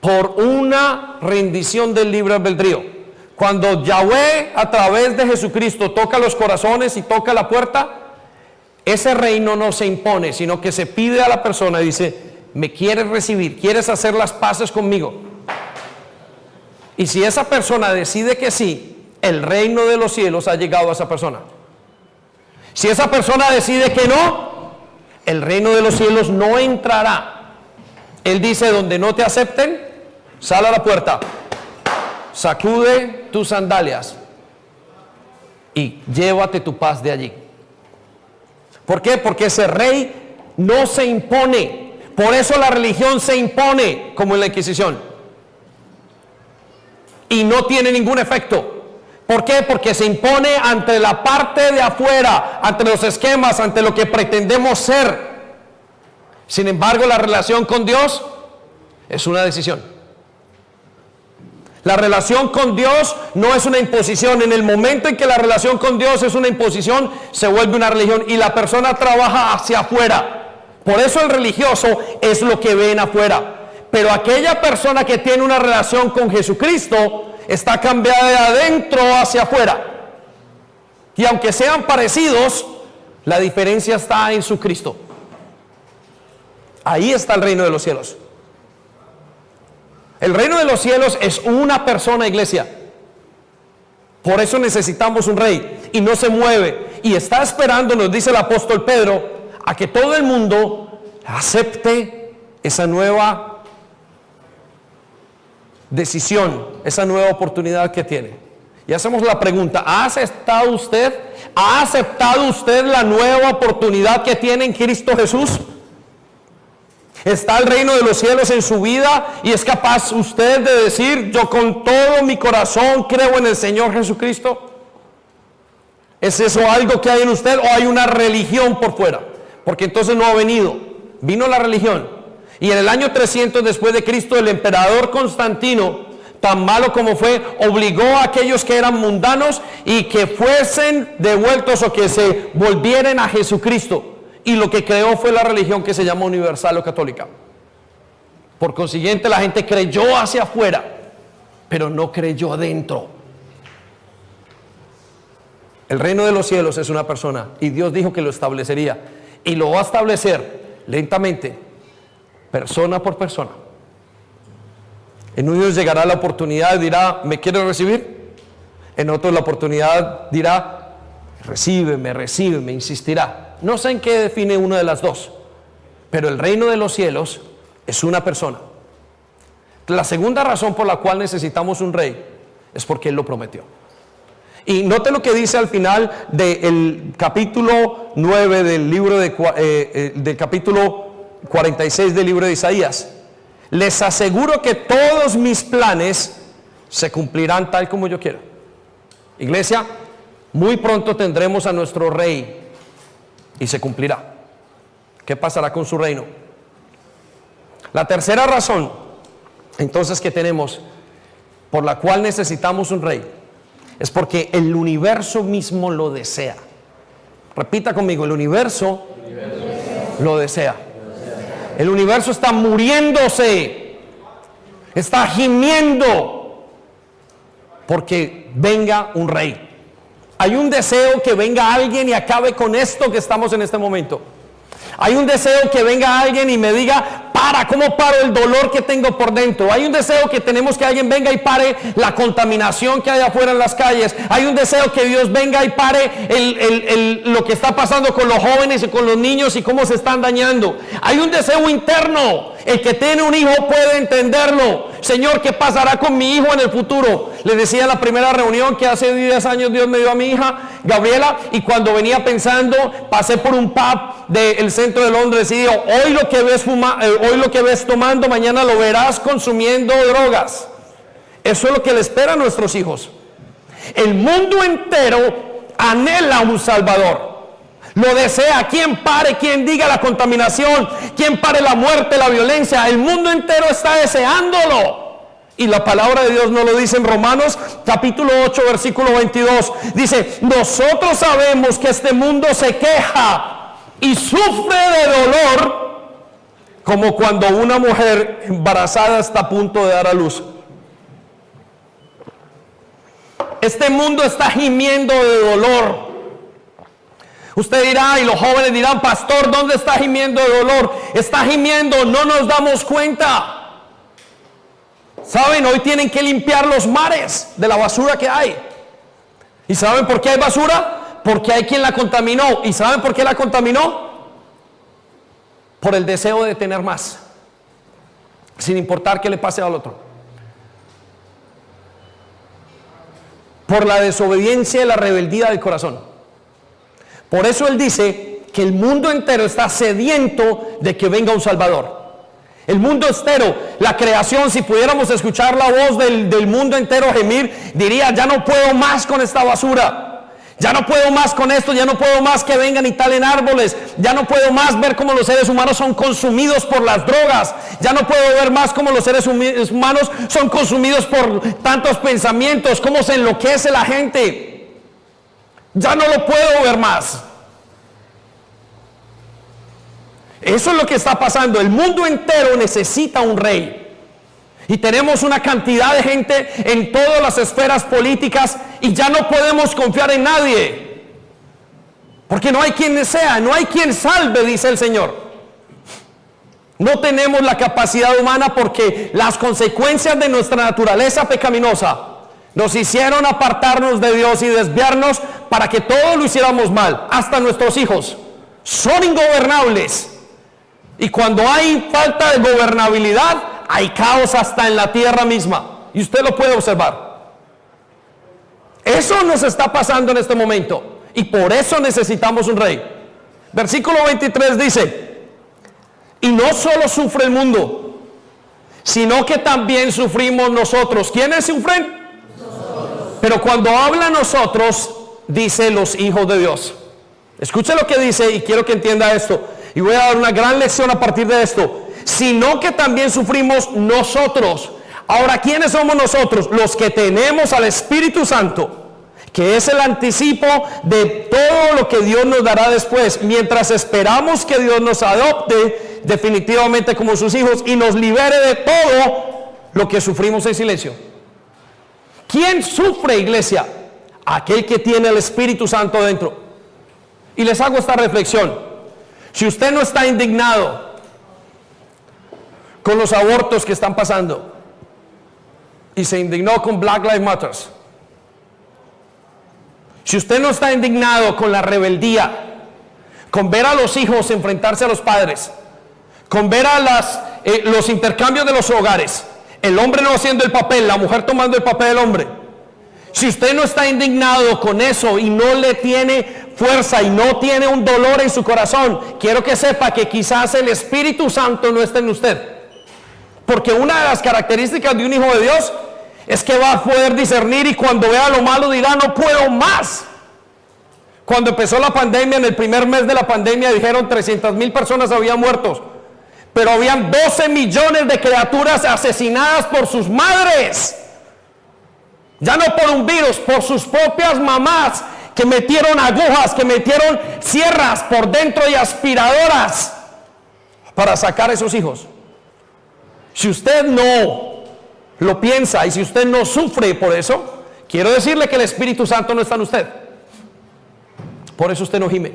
por una rendición del libre albedrío. Cuando Yahweh a través de Jesucristo toca los corazones y toca la puerta, ese reino no se impone, sino que se pide a la persona y dice, ¿me quieres recibir? ¿Quieres hacer las paces conmigo? Y si esa persona decide que sí, el reino de los cielos ha llegado a esa persona. Si esa persona decide que no, el reino de los cielos no entrará. Él dice, donde no te acepten, sal a la puerta, sacude tus sandalias y llévate tu paz de allí. ¿Por qué? Porque ese rey no se impone. Por eso la religión se impone, como en la Inquisición. Y no tiene ningún efecto. ¿Por qué? Porque se impone ante la parte de afuera, ante los esquemas, ante lo que pretendemos ser. Sin embargo, la relación con Dios es una decisión. La relación con Dios no es una imposición. En el momento en que la relación con Dios es una imposición, se vuelve una religión y la persona trabaja hacia afuera. Por eso el religioso es lo que ven afuera. Pero aquella persona que tiene una relación con Jesucristo está cambiada de adentro hacia afuera. Y aunque sean parecidos, la diferencia está en su Cristo. Ahí está el reino de los cielos. El reino de los cielos es una persona, iglesia. Por eso necesitamos un rey y no se mueve. Y está esperando, nos dice el apóstol Pedro, a que todo el mundo acepte esa nueva decisión, esa nueva oportunidad que tiene. Y hacemos la pregunta, ¿ha aceptado usted la nueva oportunidad que tiene en Cristo Jesús? ¿Está el reino de los cielos en su vida y es capaz usted de decir, yo con todo mi corazón creo en el Señor Jesucristo? ¿Es eso algo que hay en usted o hay una religión por fuera? Porque entonces no ha vino la religión. Y en el año 300 después de Cristo, el emperador Constantino, tan malo como fue, obligó a aquellos que eran mundanos y que fuesen devueltos o que se volvieran a Jesucristo. Y lo que creó fue la religión que se llama universal o católica. Por consiguiente, la gente creyó hacia afuera, pero no creyó adentro. El reino de los cielos es una persona y Dios dijo que lo establecería y lo va a establecer lentamente, persona por persona. En unos llegará la oportunidad y dirá, ¿me quieres recibir? En otros la oportunidad dirá, Recíbeme, insistirá. No sé en qué define una de las dos, pero el reino de los cielos es una persona. La segunda razón por la cual necesitamos un rey es porque Él lo prometió. Y note lo que dice al final del capítulo 9 del libro del capítulo 46 del libro de Isaías. Les aseguro que todos mis planes se cumplirán tal como yo quiero. Iglesia, muy pronto tendremos a nuestro rey y se cumplirá. ¿Qué pasará con su reino? La tercera razón, entonces, que tenemos por la cual necesitamos un rey es porque el universo mismo lo desea. Repita conmigo, el universo lo desea. El universo está muriéndose, está gimiendo porque venga un rey. Hay un deseo que venga alguien y acabe con esto que estamos en este momento. Hay un deseo que venga alguien y me diga, ¿cómo paro el dolor que tengo por dentro? Hay un deseo que tenemos que alguien venga y pare la contaminación que hay afuera en las calles. Hay un deseo que Dios venga y pare lo que está pasando con los jóvenes y con los niños y cómo se están dañando. Hay un deseo interno. El que tiene un hijo puede entenderlo. Señor, ¿qué pasará con mi hijo en el futuro? Les decía en la primera reunión que hace 10 años Dios me dio a mi hija, Gabriela, y cuando venía pensando, pasé por un pub del centro de Londres y digo, hoy lo que ves tomando, mañana lo verás consumiendo drogas. Eso es lo que le espera a nuestros hijos. El mundo entero anhela un Salvador. Lo desea. Quien pare, quien diga la contaminación, quien pare la muerte, la violencia. El mundo entero está deseándolo. Y la palabra de Dios nos lo dice en Romanos capítulo 8 versículo 22. Dice, nosotros sabemos que este mundo se queja y sufre de dolor como cuando una mujer embarazada está a punto de dar a luz. Este mundo está gimiendo de dolor. Usted dirá, y los jóvenes dirán, pastor, ¿dónde está gimiendo de dolor? Está gimiendo, no nos damos cuenta. ¿Saben? Hoy tienen que limpiar los mares de la basura que hay. ¿Y saben por qué hay basura? Porque hay quien la contaminó. ¿Y saben por qué la contaminó? Por el deseo de tener más, sin importar qué le pase al otro. Por la desobediencia y la rebeldía del corazón. Por eso Él dice que el mundo entero está sediento de que venga un Salvador. El mundo entero, la creación, si pudiéramos escuchar la voz del mundo entero gemir, diría, ya no puedo más con esta basura. Ya no puedo más con esto, ya no puedo más que vengan y talen árboles. Ya no puedo más ver cómo los seres humanos son consumidos por las drogas. Ya no puedo ver más cómo los seres humanos son consumidos por tantos pensamientos, cómo se enloquece la gente. Ya no lo puedo ver más. Eso es lo que está pasando. El mundo entero necesita un rey. Y tenemos una cantidad de gente en todas las esferas políticas y ya no podemos confiar en nadie. Porque no hay quien desea, no hay quien salve, dice el Señor. No tenemos la capacidad humana porque las consecuencias de nuestra naturaleza pecaminosa nos hicieron apartarnos de Dios y desviarnos para que todo lo hiciéramos mal. Hasta nuestros hijos son ingobernables. Y cuando hay falta de gobernabilidad, hay caos hasta en la tierra misma. Y usted lo puede observar. Eso nos está pasando en este momento. Y por eso necesitamos un rey. Versículo 23 dice, y no solo sufre el mundo, sino que también sufrimos nosotros. ¿Quiénes sufren? Pero cuando habla nosotros, dice los hijos de Dios. Escuche lo que dice y quiero que entienda esto. Y voy a dar una gran lección a partir de esto. Sino que también sufrimos nosotros. Ahora, ¿quiénes somos nosotros? Los que tenemos al Espíritu Santo, que es el anticipo de todo lo que Dios nos dará después. Mientras esperamos que Dios nos adopte definitivamente como sus hijos y nos libere de todo lo que sufrimos en silencio. ¿Quién sufre, iglesia? Aquel que tiene el Espíritu Santo dentro. Y les hago esta reflexión. Si usted no está indignado con los abortos que están pasando y se indignó con Black Lives Matter si usted no está indignado con la rebeldía, con ver a los hijos enfrentarse a los padres, con ver a los intercambios de los hogares, el hombre no haciendo el papel, la mujer tomando el papel del hombre, si usted no está indignado con eso y no le tiene fuerza y no tiene un dolor en su corazón, quiero que sepa que quizás el Espíritu Santo no está en usted. Porque una de las características de un hijo de Dios es que va a poder discernir, y cuando vea lo malo dirá: no puedo más. Cuando empezó la pandemia, en el primer mes de la pandemia dijeron 300,000 personas habían muerto, pero habían 12 millones de criaturas asesinadas por sus madres. Ya no por un virus, por sus propias mamás, que metieron agujas, que metieron sierras por dentro y aspiradoras para sacar a esos hijos. Si usted no lo piensa y si usted no sufre por eso, quiero decirle que el Espíritu Santo no está en usted. Por eso usted no gime.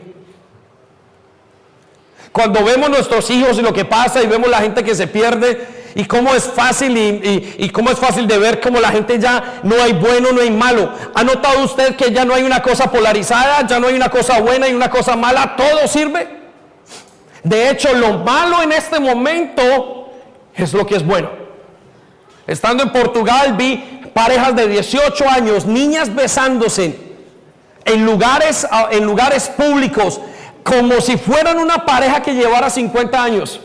Cuando vemos nuestros hijos y lo que pasa, y vemos la gente que se pierde, y cómo es fácil y cómo es fácil de ver cómo la gente ya no hay bueno, no hay malo. ¿Ha notado usted que ya no hay una cosa polarizada, ya no hay una cosa buena y una cosa mala? Todo sirve. De hecho, lo malo en este momento es lo que es bueno. Estando en Portugal vi parejas de 18 años, niñas besándose en lugares públicos, como si fueran una pareja que llevara 50 años.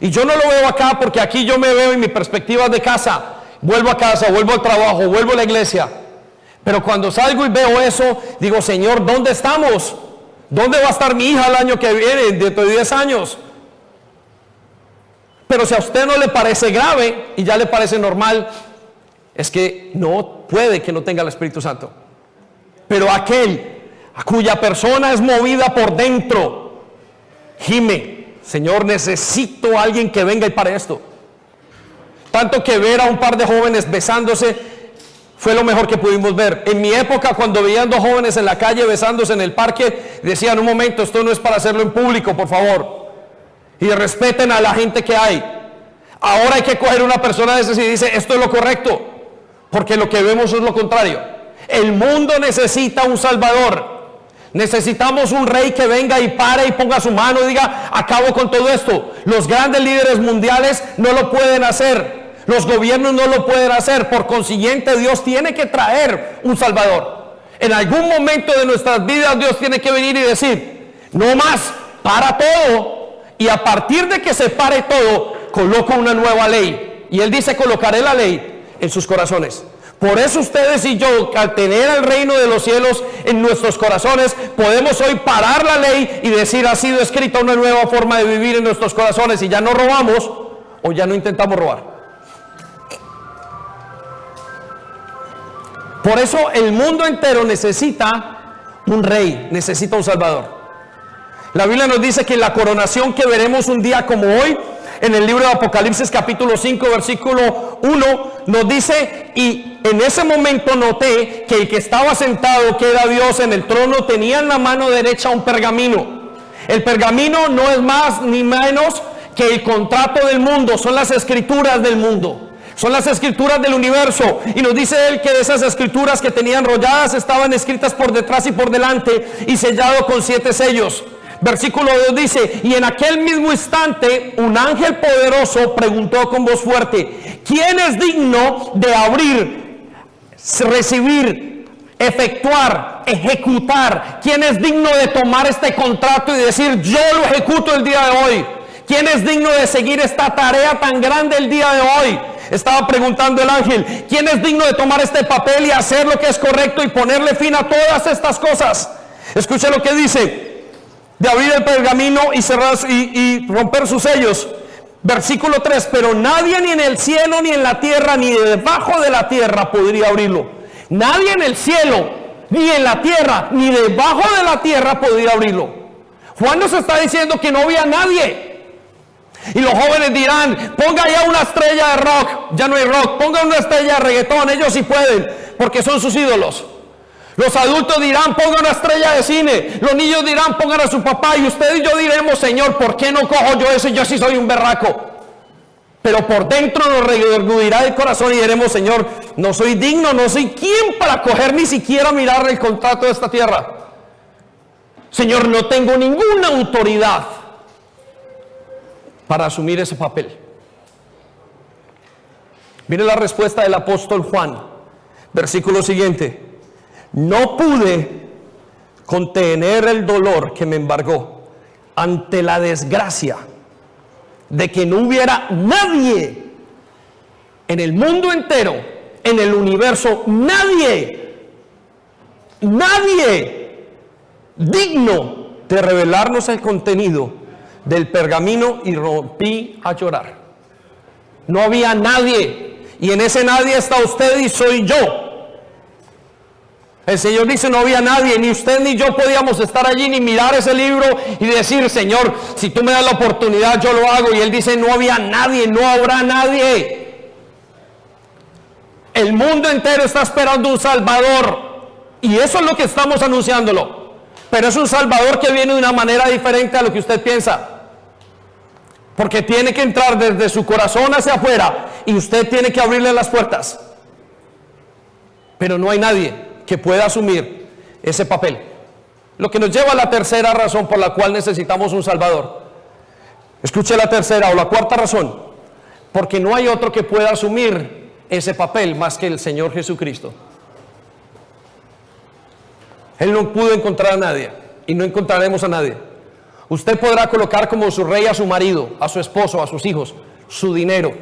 Y yo no lo veo acá, porque aquí yo me veo en mi perspectiva de casa. Vuelvo a casa, vuelvo al trabajo, vuelvo a la iglesia. Pero cuando salgo y veo eso, digo: Señor, ¿dónde estamos? ¿Dónde va a estar mi hija el año que viene, dentro de 10 años? Pero si a usted no le parece grave y ya le parece normal, es que no puede que no tenga el Espíritu Santo. Pero aquel a cuya persona es movida por dentro, gime: Señor, necesito a alguien que venga y pare esto. Tanto que ver a un par de jóvenes besándose fue lo mejor que pudimos ver. En mi época, cuando veían dos jóvenes en la calle besándose en el parque, decían: un momento, esto no es para hacerlo en público, por favor, y respeten a la gente que hay. Ahora hay que coger una persona de esas y dice: esto es lo correcto, porque lo que vemos es lo contrario. El mundo necesita un Salvador. Necesitamos un rey que venga y pare y ponga su mano y diga: acabo con todo esto. Los grandes líderes mundiales no lo pueden hacer, los gobiernos no lo pueden hacer. Por consiguiente, Dios tiene que traer un Salvador. En algún momento de nuestras vidas Dios tiene que venir y decir: no más, para todo. Y a partir de que se pare todo, coloco una nueva ley. Y Él dice: colocaré la ley en sus corazones. Por eso ustedes y yo, al tener el reino de los cielos en nuestros corazones, podemos hoy parar la ley y decir: ha sido escrita una nueva forma de vivir en nuestros corazones, y ya no robamos o ya no intentamos robar. Por eso el mundo entero necesita un rey, necesita un Salvador. La Biblia nos dice que la coronación que veremos un día como hoy, en el libro de Apocalipsis capítulo 5 versículo 1, nos dice: y en ese momento noté que el que estaba sentado, que era Dios en el trono, tenía en la mano derecha un pergamino. El pergamino no es más ni menos que el contrato del mundo, son las escrituras del mundo, son las escrituras del universo. Y nos dice Él que esas escrituras que tenía enrolladas estaban escritas por detrás y por delante y sellado con 7 sellos. Versículo 2 dice: y en aquel mismo instante un ángel poderoso preguntó con voz fuerte: ¿quién es digno de abrir, recibir, efectuar, ejecutar? ¿Quién es digno de tomar este contrato y decir: yo lo ejecuto el día de hoy? ¿Quién es digno de seguir esta tarea tan grande el día de hoy? Estaba preguntando el ángel: ¿quién es digno de tomar este papel y hacer lo que es correcto y ponerle fin a todas estas cosas? Escuche lo que dice: de abrir el pergamino y cerrar y romper sus sellos. Versículo 3: pero nadie, ni en el cielo, ni en la tierra, ni debajo de la tierra, podría abrirlo. Nadie en el cielo, ni en la tierra, ni debajo de la tierra podría abrirlo. Juan nos está diciendo que no había nadie. Y los jóvenes dirán: ponga ya una estrella de rock. Ya no hay rock. Ponga una estrella de reggaetón. Ellos sí pueden, porque son sus ídolos. Los adultos dirán: pongan una estrella de cine. Los niños dirán: pongan a su papá. Y usted y yo diremos: Señor, ¿por qué no cojo yo eso? Yo sí soy un berraco. Pero por dentro nos redarguirá el corazón y diremos: Señor, no soy digno, no soy quien para coger ni siquiera mirar el contrato de esta tierra. Señor, no tengo ninguna autoridad para asumir ese papel. Mire la respuesta del apóstol Juan, versículo siguiente: no pude contener el dolor que me embargó ante la desgracia de que no hubiera nadie en el mundo entero, en el universo, nadie digno de revelarnos el contenido del pergamino, y rompí a llorar. No había nadie, y en ese nadie está usted y soy yo. El Señor dice: no había nadie, ni usted ni yo podíamos estar allí ni mirar ese libro y decir: Señor, si tú me das la oportunidad yo lo hago. Y Él dice: no había nadie, no habrá nadie. El mundo entero está esperando un Salvador, y eso es lo que estamos anunciándolo. Pero es un Salvador que viene de una manera diferente a lo que usted piensa, porque tiene que entrar desde su corazón hacia afuera, y usted tiene que abrirle las puertas. Pero no hay nadie que pueda asumir ese papel. Lo que nos lleva a la tercera razón por la cual necesitamos un Salvador. Escuche la tercera o la cuarta razón: porque no hay otro que pueda asumir ese papel más que el Señor Jesucristo. Él no pudo encontrar a nadie, y no encontraremos a nadie. Usted podrá colocar como su rey a su marido, a su esposo, a sus hijos, su dinero.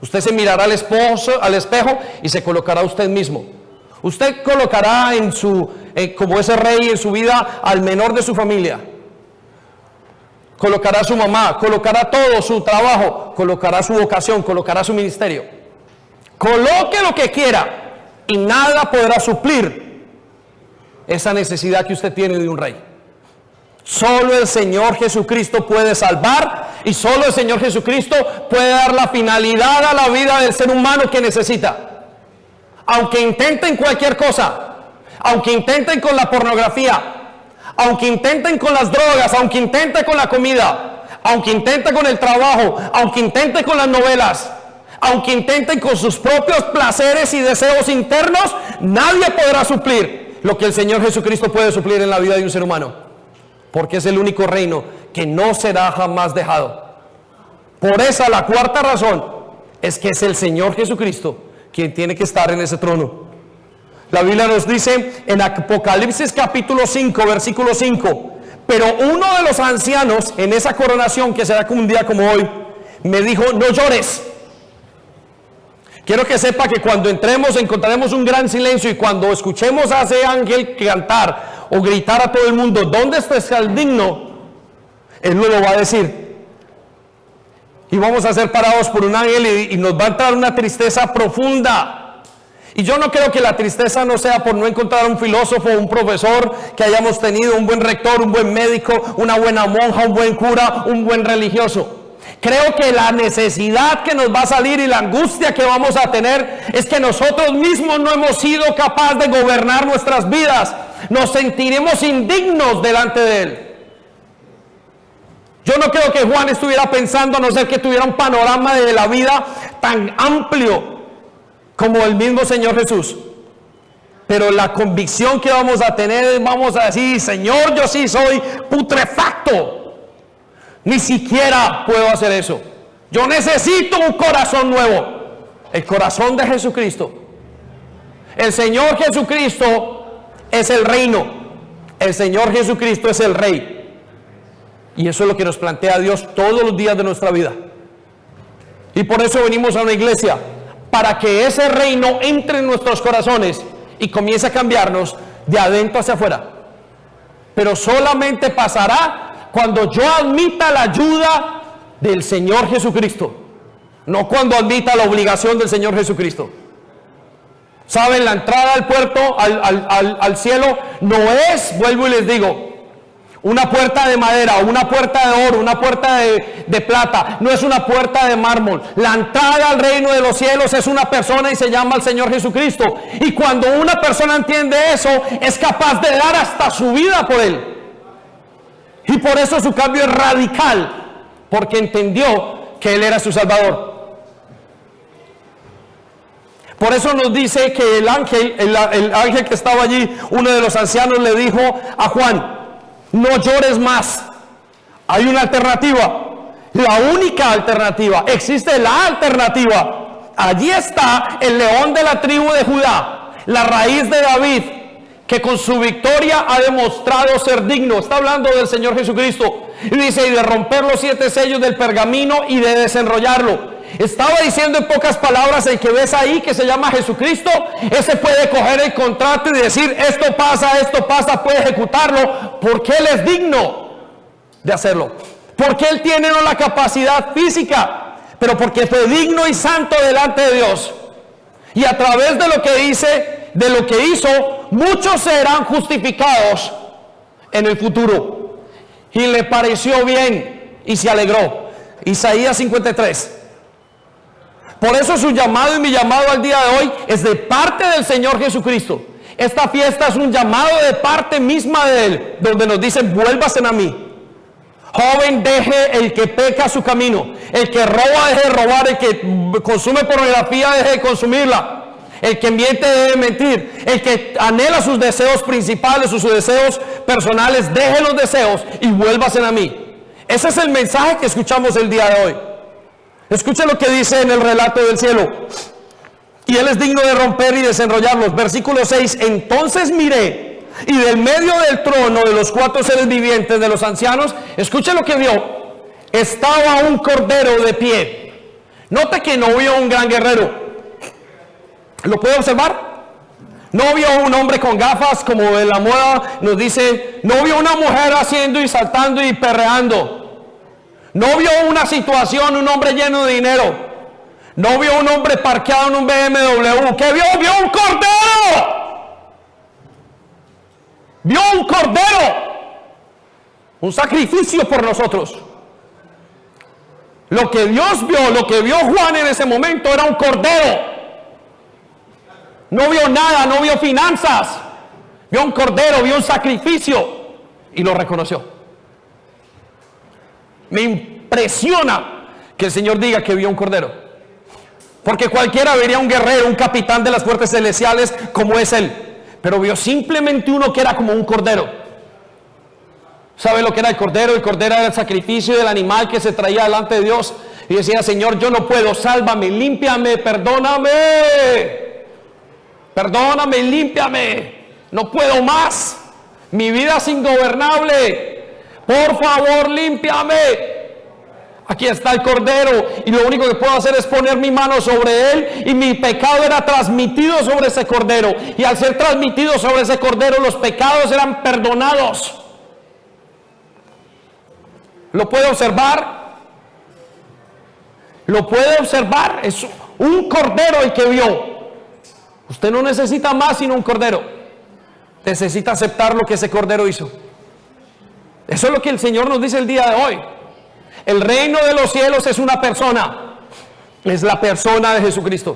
Usted se mirará al espejo y se colocará usted mismo. Usted colocará como ese rey en su vida al menor de su familia. Colocará a su mamá, colocará todo su trabajo, colocará su vocación, colocará su ministerio. Coloque lo que quiera y nada podrá suplir esa necesidad que usted tiene de un rey. Solo el Señor Jesucristo puede salvar, y solo el Señor Jesucristo puede dar la finalidad a la vida del ser humano que necesita. Aunque intenten cualquier cosa, aunque intenten con la pornografía, aunque intenten con las drogas, aunque intenten con la comida, aunque intenten con el trabajo, aunque intenten con las novelas, aunque intenten con sus propios placeres y deseos internos, nadie podrá suplir lo que el Señor Jesucristo puede suplir en la vida de un ser humano, porque es el único reino que no será jamás dejado. Por esa, la cuarta razón es que es el Señor Jesucristo quien tiene que estar en ese trono. La Biblia nos dice en Apocalipsis capítulo 5, versículo 5: pero uno de los ancianos en esa coronación, que será como un día como hoy, me dijo: no llores. Quiero que sepa que cuando entremos encontraremos un gran silencio, y cuando escuchemos a ese ángel cantar o gritar a todo el mundo: ¿dónde está el digno?, Él nos lo va a decir. Y vamos a ser parados por un ángel, y nos va a entrar una tristeza profunda. Y yo no creo que la tristeza no sea por no encontrar un filósofo, un profesor que hayamos tenido, un buen rector, un buen médico, una buena monja, un buen cura, un buen religioso. Creo que la necesidad que nos va a salir y la angustia que vamos a tener es que nosotros mismos no hemos sido capaces de gobernar nuestras vidas. Nos sentiremos indignos delante de Él. Yo no creo que Juan estuviera pensando, a no ser que tuviera un panorama de la vida tan amplio como el mismo Señor Jesús. Pero la convicción que vamos a tener, vamos a decir: Señor, yo sí soy putrefacto, ni siquiera puedo hacer eso. Yo necesito un corazón nuevo, el corazón de Jesucristo. El Señor Jesucristo es el reino, el Señor Jesucristo es el Rey. Y eso es lo que nos plantea Dios todos los días de nuestra vida. Y por eso venimos a una iglesia, para que ese reino entre en nuestros corazones y comience a cambiarnos de adentro hacia afuera. Pero solamente pasará cuando yo admita la ayuda del Señor Jesucristo, no cuando admita la obligación del Señor Jesucristo. ¿Saben? La entrada al puerto, al cielo, no es, vuelvo y les digo, una puerta de madera, una puerta de oro, una puerta de plata. No es una puerta de mármol. La entrada al reino de los cielos es una persona, y se llama el Señor Jesucristo. Y cuando una persona entiende eso, es capaz de dar hasta su vida por Él. Y por eso su cambio es radical, porque entendió que Él era su Salvador. Por eso nos dice que el ángel que estaba allí, uno de los ancianos, le dijo a Juan: no llores más. Hay una alternativa. La única alternativa. Existe la alternativa. Allí está el león de la tribu de Judá, la raíz de David, que con su victoria ha demostrado ser digno. Está hablando del Señor Jesucristo. Y dice: y de romper los 7 sellos del pergamino y de desenrollarlo. Estaba diciendo en pocas palabras: el que ves ahí, que se llama Jesucristo, ese puede coger el contrato y decir: esto pasa, puede ejecutarlo, porque Él es digno de hacerlo. Porque Él tiene no la capacidad física, pero porque fue digno y santo delante de Dios. Y a través de lo que dice, de lo que hizo, muchos serán justificados en el futuro. Y le pareció bien y se alegró. Isaías 53. Por eso su llamado y mi llamado al día de hoy es de parte del Señor Jesucristo. Esta fiesta es un llamado de parte misma de Él, donde nos dice: vuélvasen a mí. Joven, deje el que peca su camino. El que roba, deje de robar. El que consume pornografía, deje de consumirla. El que miente, deje de mentir. El que anhela sus deseos principales o sus deseos personales, deje los deseos y vuélvasen a mí. Ese es el mensaje que escuchamos el día de hoy. Escuchen lo que dice en el relato del cielo. Y Él es digno de romper y desenrollarlos. Versículo 6. Entonces miré, y del medio del trono de los 4 seres vivientes de los ancianos, escuchen lo que vio. Estaba un cordero de pie. Note que no vio un gran guerrero. ¿Lo puede observar? No vio un hombre con gafas, como en la moda nos dice. No vio una mujer haciendo y saltando y perreando. No vio una situación, un hombre lleno de dinero. No vio un hombre parqueado en un BMW. ¿Qué vio? Vio un cordero. Vio un cordero. Un sacrificio por nosotros. Lo que Dios vio, lo que vio Juan en ese momento era un cordero. No vio nada, no vio finanzas. Vio un cordero, vio un sacrificio y lo reconoció. Me impresiona que el Señor diga que vio un cordero, porque cualquiera vería un guerrero, un capitán de las fuerzas celestiales como es Él, pero vio simplemente uno que era como un cordero. ¿Sabe lo que era el cordero? El cordero era el sacrificio del animal que se traía delante de Dios y decía: Señor, yo no puedo, sálvame, límpiame, perdóname, límpiame, no puedo más, mi vida es ingobernable, por favor, límpiame. Aquí está el cordero y lo único que puedo hacer es poner mi mano sobre él, y mi pecado era transmitido sobre ese cordero, y al ser transmitido sobre ese cordero, los pecados eran perdonados. ¿Lo puede observar? ¿Lo puede observar? Es un cordero el que vio. Usted no necesita más sino un cordero. Necesita aceptar lo que ese cordero hizo. Eso es lo que el Señor nos dice el día de hoy. El reino de los cielos es una persona. Es la persona de Jesucristo.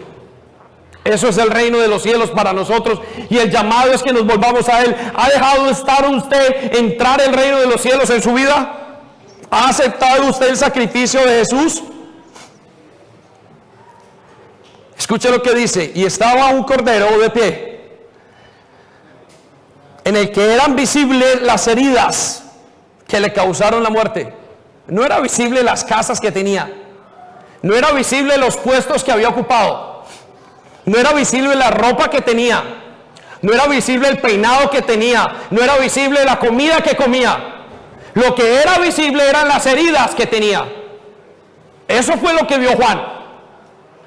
Eso es el reino de los cielos para nosotros. Y el llamado es que nos volvamos a Él. ¿Ha dejado de estar usted entrar el reino de los cielos en su vida? ¿Ha aceptado usted el sacrificio de Jesús? Escuche lo que dice: y estaba un cordero de pie, en el que eran visibles las heridas que le causaron la muerte. No era visible las casas que tenía, no era visible los puestos que había ocupado, no era visible la ropa que tenía, no era visible el peinado que tenía, no era visible la comida que comía. Lo que era visible eran las heridas que tenía. Eso fue lo que vio Juan.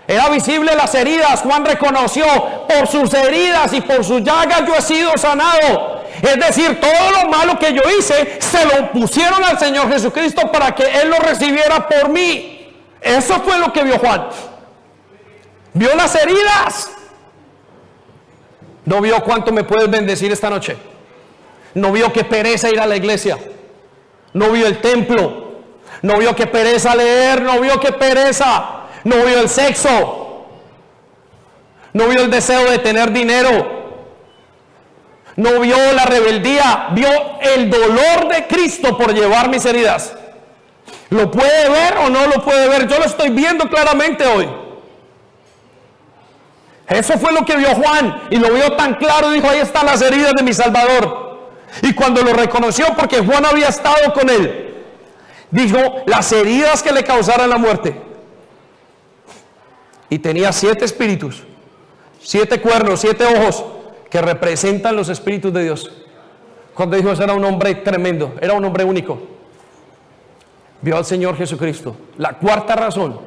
Era visible las heridas. Juan reconoció: por sus heridas y por sus llagas yo he sido sanado. Es decir, todo lo malo que yo hice se lo pusieron al Señor Jesucristo para que Él lo recibiera por mí. Eso fue lo que vio Juan. Vio las heridas. No vio cuánto me puedes bendecir esta noche. No vio que pereza ir a la iglesia. No vio el templo. No vio que pereza leer. No vio que pereza. No vio el sexo. No vio el deseo de tener dinero. No vio la rebeldía. Vio el dolor de Cristo por llevar mis heridas. ¿Lo puede ver o no lo puede ver? Yo lo estoy viendo claramente hoy. Eso fue lo que vio Juan, y lo vio tan claro, dijo, ahí están las heridas de mi Salvador. Y cuando lo reconoció, porque Juan había estado con él, dijo, las heridas que le causaron la muerte. Y tenía 7 espíritus, 7 cuernos, 7 ojos, que representan los espíritus de Dios. Cuando dijo, ese era un hombre tremendo, era un hombre único. Vio al Señor Jesucristo. La cuarta razón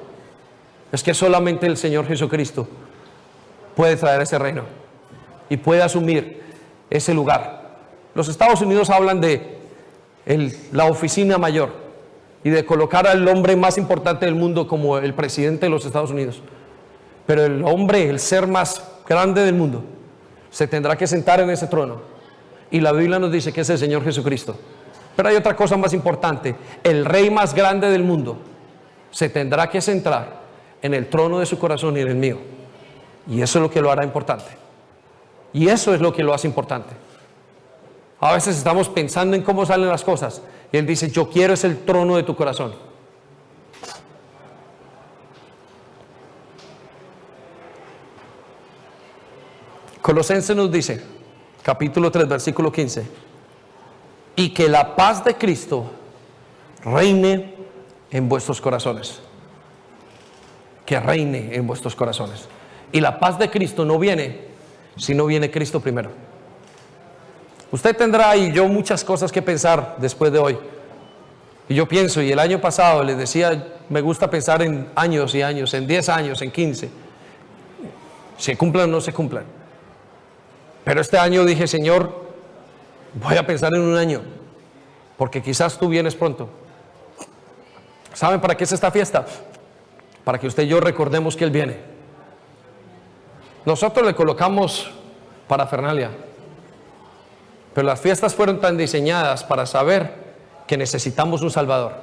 es que solamente el Señor Jesucristo puede traer ese reino y puede asumir ese lugar. Los Estados Unidos hablan de la oficina mayor y de colocar al hombre más importante del mundo como el presidente de los Estados Unidos. Pero el hombre, el ser más grande del mundo, se tendrá que sentar en ese trono. Y la Biblia nos dice que es el Señor Jesucristo. Pero hay otra cosa más importante. El rey más grande del mundo se tendrá que sentar en el trono de su corazón y en el mío. Y eso es lo que lo hará importante. Y eso es lo que lo hace importante. A veces estamos pensando en cómo salen las cosas. Y Él dice, yo quiero es el trono de tu corazón. Colosenses nos dice, capítulo 3, versículo 15, y que la paz de Cristo reine en vuestros corazones. Que reine en vuestros corazones. Y la paz de Cristo no viene si no viene Cristo primero. Usted tendrá y yo muchas cosas que pensar después de hoy. Y yo pienso, y el año pasado les decía, me gusta pensar en años y años, en 10 años, en 15. Se cumplan o no se cumplan. Pero este año dije, Señor, voy a pensar en un año, porque quizás tú vienes pronto. ¿Saben para qué es esta fiesta? Para que usted y yo recordemos que Él viene. Nosotros le colocamos parafernalia, pero las fiestas fueron tan diseñadas para saber que necesitamos un Salvador.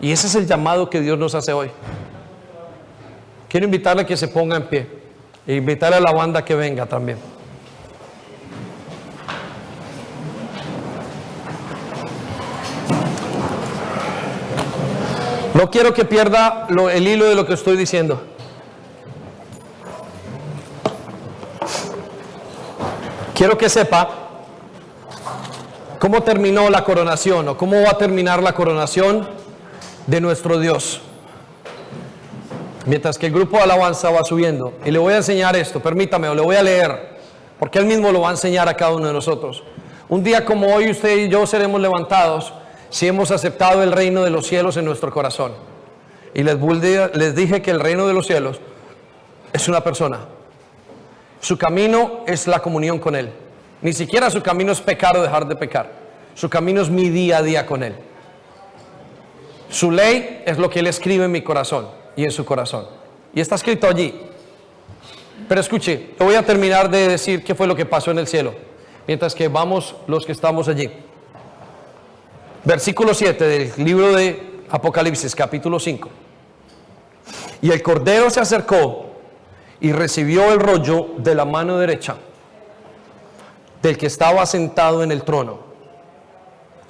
Y ese es el llamado que Dios nos hace hoy. Quiero invitarle a que se ponga en pie e invitarle a la banda que venga también. No quiero que pierda el hilo de lo que estoy diciendo. Quiero que sepa cómo terminó la coronación o cómo va a terminar la coronación de nuestro Dios. Mientras que el grupo de alabanza va subiendo. Y le voy a enseñar esto, permítame, o le voy a leer, porque Él mismo lo va a enseñar a cada uno de nosotros. Un día como hoy usted y yo seremos levantados si hemos aceptado el reino de los cielos en nuestro corazón. Y les dije que el reino de los cielos es una persona. Su camino es la comunión con Él. Ni siquiera su camino es pecar o dejar de pecar. Su camino es mi día a día con Él. Su ley es lo que Él escribe en mi corazón y en su corazón. Y está escrito allí. Pero escuche, yo voy a terminar de decir qué fue lo que pasó en el cielo, mientras que vamos los que estamos allí. Versículo 7 del libro de Apocalipsis, capítulo 5. Y el Cordero se acercó y recibió el rollo de la mano derecha del que estaba sentado en el trono.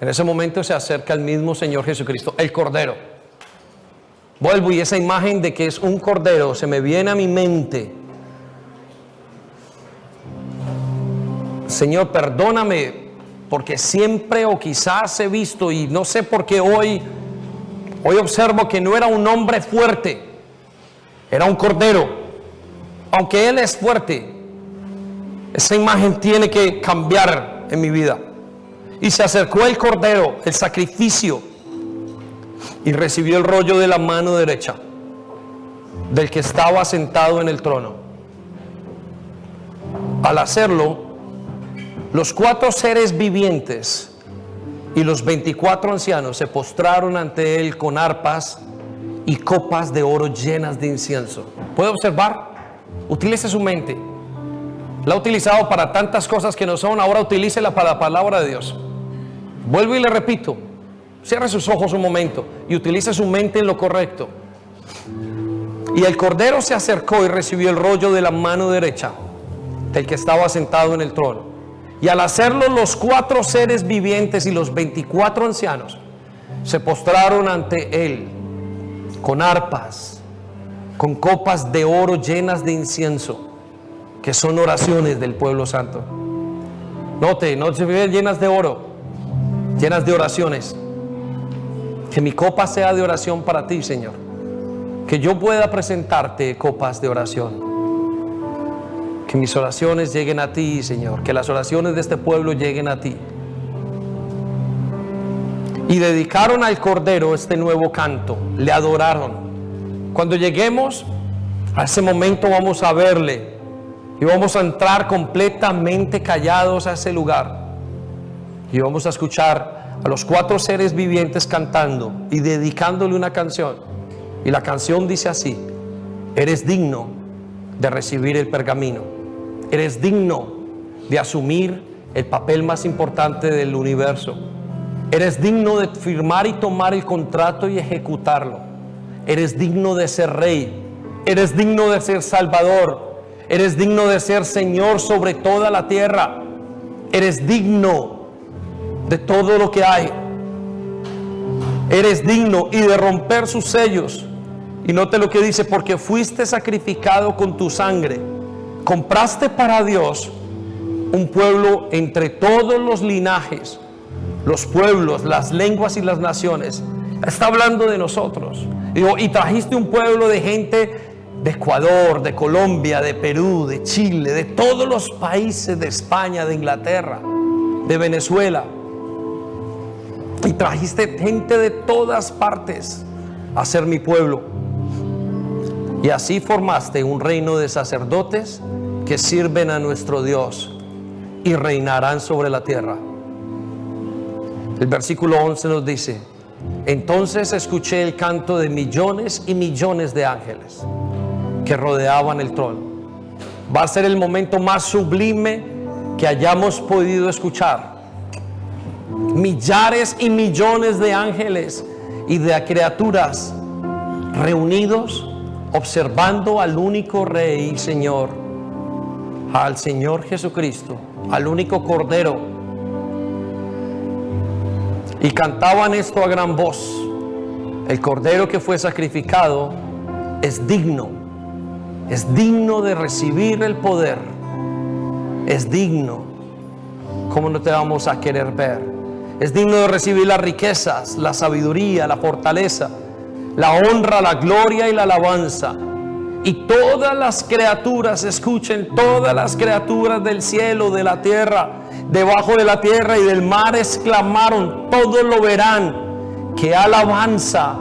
En ese momento se acerca el mismo Señor Jesucristo, el Cordero. Vuelvo, y esa imagen de que es un Cordero se me viene a mi mente. Señor, perdóname, porque siempre o quizás he visto, y no sé por qué hoy observo que no era un hombre fuerte, era un Cordero. Aunque Él es fuerte, esa imagen tiene que cambiar en mi vida. Y se acercó el Cordero, el sacrificio, y recibió el rollo de la mano derecha del que estaba sentado en el trono. Al hacerlo, los 4 seres vivientes y los 24 ancianos se postraron ante Él con arpas y copas de oro llenas de incienso. ¿Puede observar? Utilice su mente. La ha utilizado para tantas cosas que no son, ahora utilícela para la palabra de Dios. Vuelvo y le repito, cierre sus ojos un momento y utilice su mente en lo correcto. Y el Cordero se acercó y recibió el rollo de la mano derecha del que estaba sentado en el trono. Y al hacerlo, los 4 seres vivientes y los 24 ancianos se postraron ante Él con arpas, con copas de oro llenas de incienso, que son oraciones del pueblo santo. Note, no se ven llenas de oro, llenas de oraciones. Que mi copa sea de oración para ti, Señor. Que yo pueda presentarte copas de oración. Que mis oraciones lleguen a ti, Señor. Que las oraciones de este pueblo lleguen a ti. Y dedicaron al Cordero este nuevo canto. Le adoraron. Cuando lleguemos a ese momento vamos a verle. Y vamos a entrar completamente callados a ese lugar. Y vamos a escuchar a los 4 seres vivientes cantando y dedicándole una canción. Y la canción dice así: eres digno de recibir el pergamino. Eres digno de asumir el papel más importante del universo. Eres digno de firmar y tomar el contrato y ejecutarlo. Eres digno de ser rey. Eres digno de ser salvador. Eres digno de ser Señor sobre toda la tierra. Eres digno de todo lo que hay. Eres digno y de romper sus sellos. Y note lo que dice: porque fuiste sacrificado con tu sangre. Compraste para Dios un pueblo entre todos los linajes, los pueblos, las lenguas y las naciones. Está hablando de nosotros. Y trajiste un pueblo de gente de Ecuador, de Colombia, de Perú, de Chile, de todos los países, de España, de Inglaterra, de Venezuela. Y trajiste gente de todas partes a ser mi pueblo. Y así formaste un reino de sacerdotes que sirven a nuestro Dios y reinarán sobre la tierra. El versículo 11 nos dice: entonces escuché el canto de millones y millones de ángeles que rodeaban el trono. Va a ser el momento más sublime que hayamos podido escuchar. Millares y millones de ángeles y de criaturas reunidos observando al único Rey y Señor, al Señor Jesucristo, al único Cordero. Y cantaban esto a gran voz: el Cordero que fue sacrificado es digno de recibir el poder, es digno. ¿Cómo no te vamos a querer ver? Es digno de recibir las riquezas, la sabiduría, la fortaleza, la honra, la gloria y la alabanza. Y todas las criaturas, escuchen, todas las criaturas del cielo, de la tierra, debajo de la tierra y del mar, exclamaron, todos lo verán, que alabanza,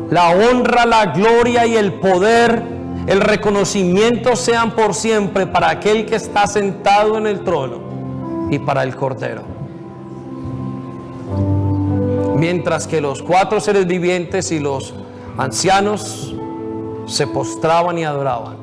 la honra, la gloria y el poder, el reconocimiento sean por siempre para aquel que está sentado en el trono y para el Cordero. Mientras que los 4 seres vivientes y los ancianos se postraban y adoraban.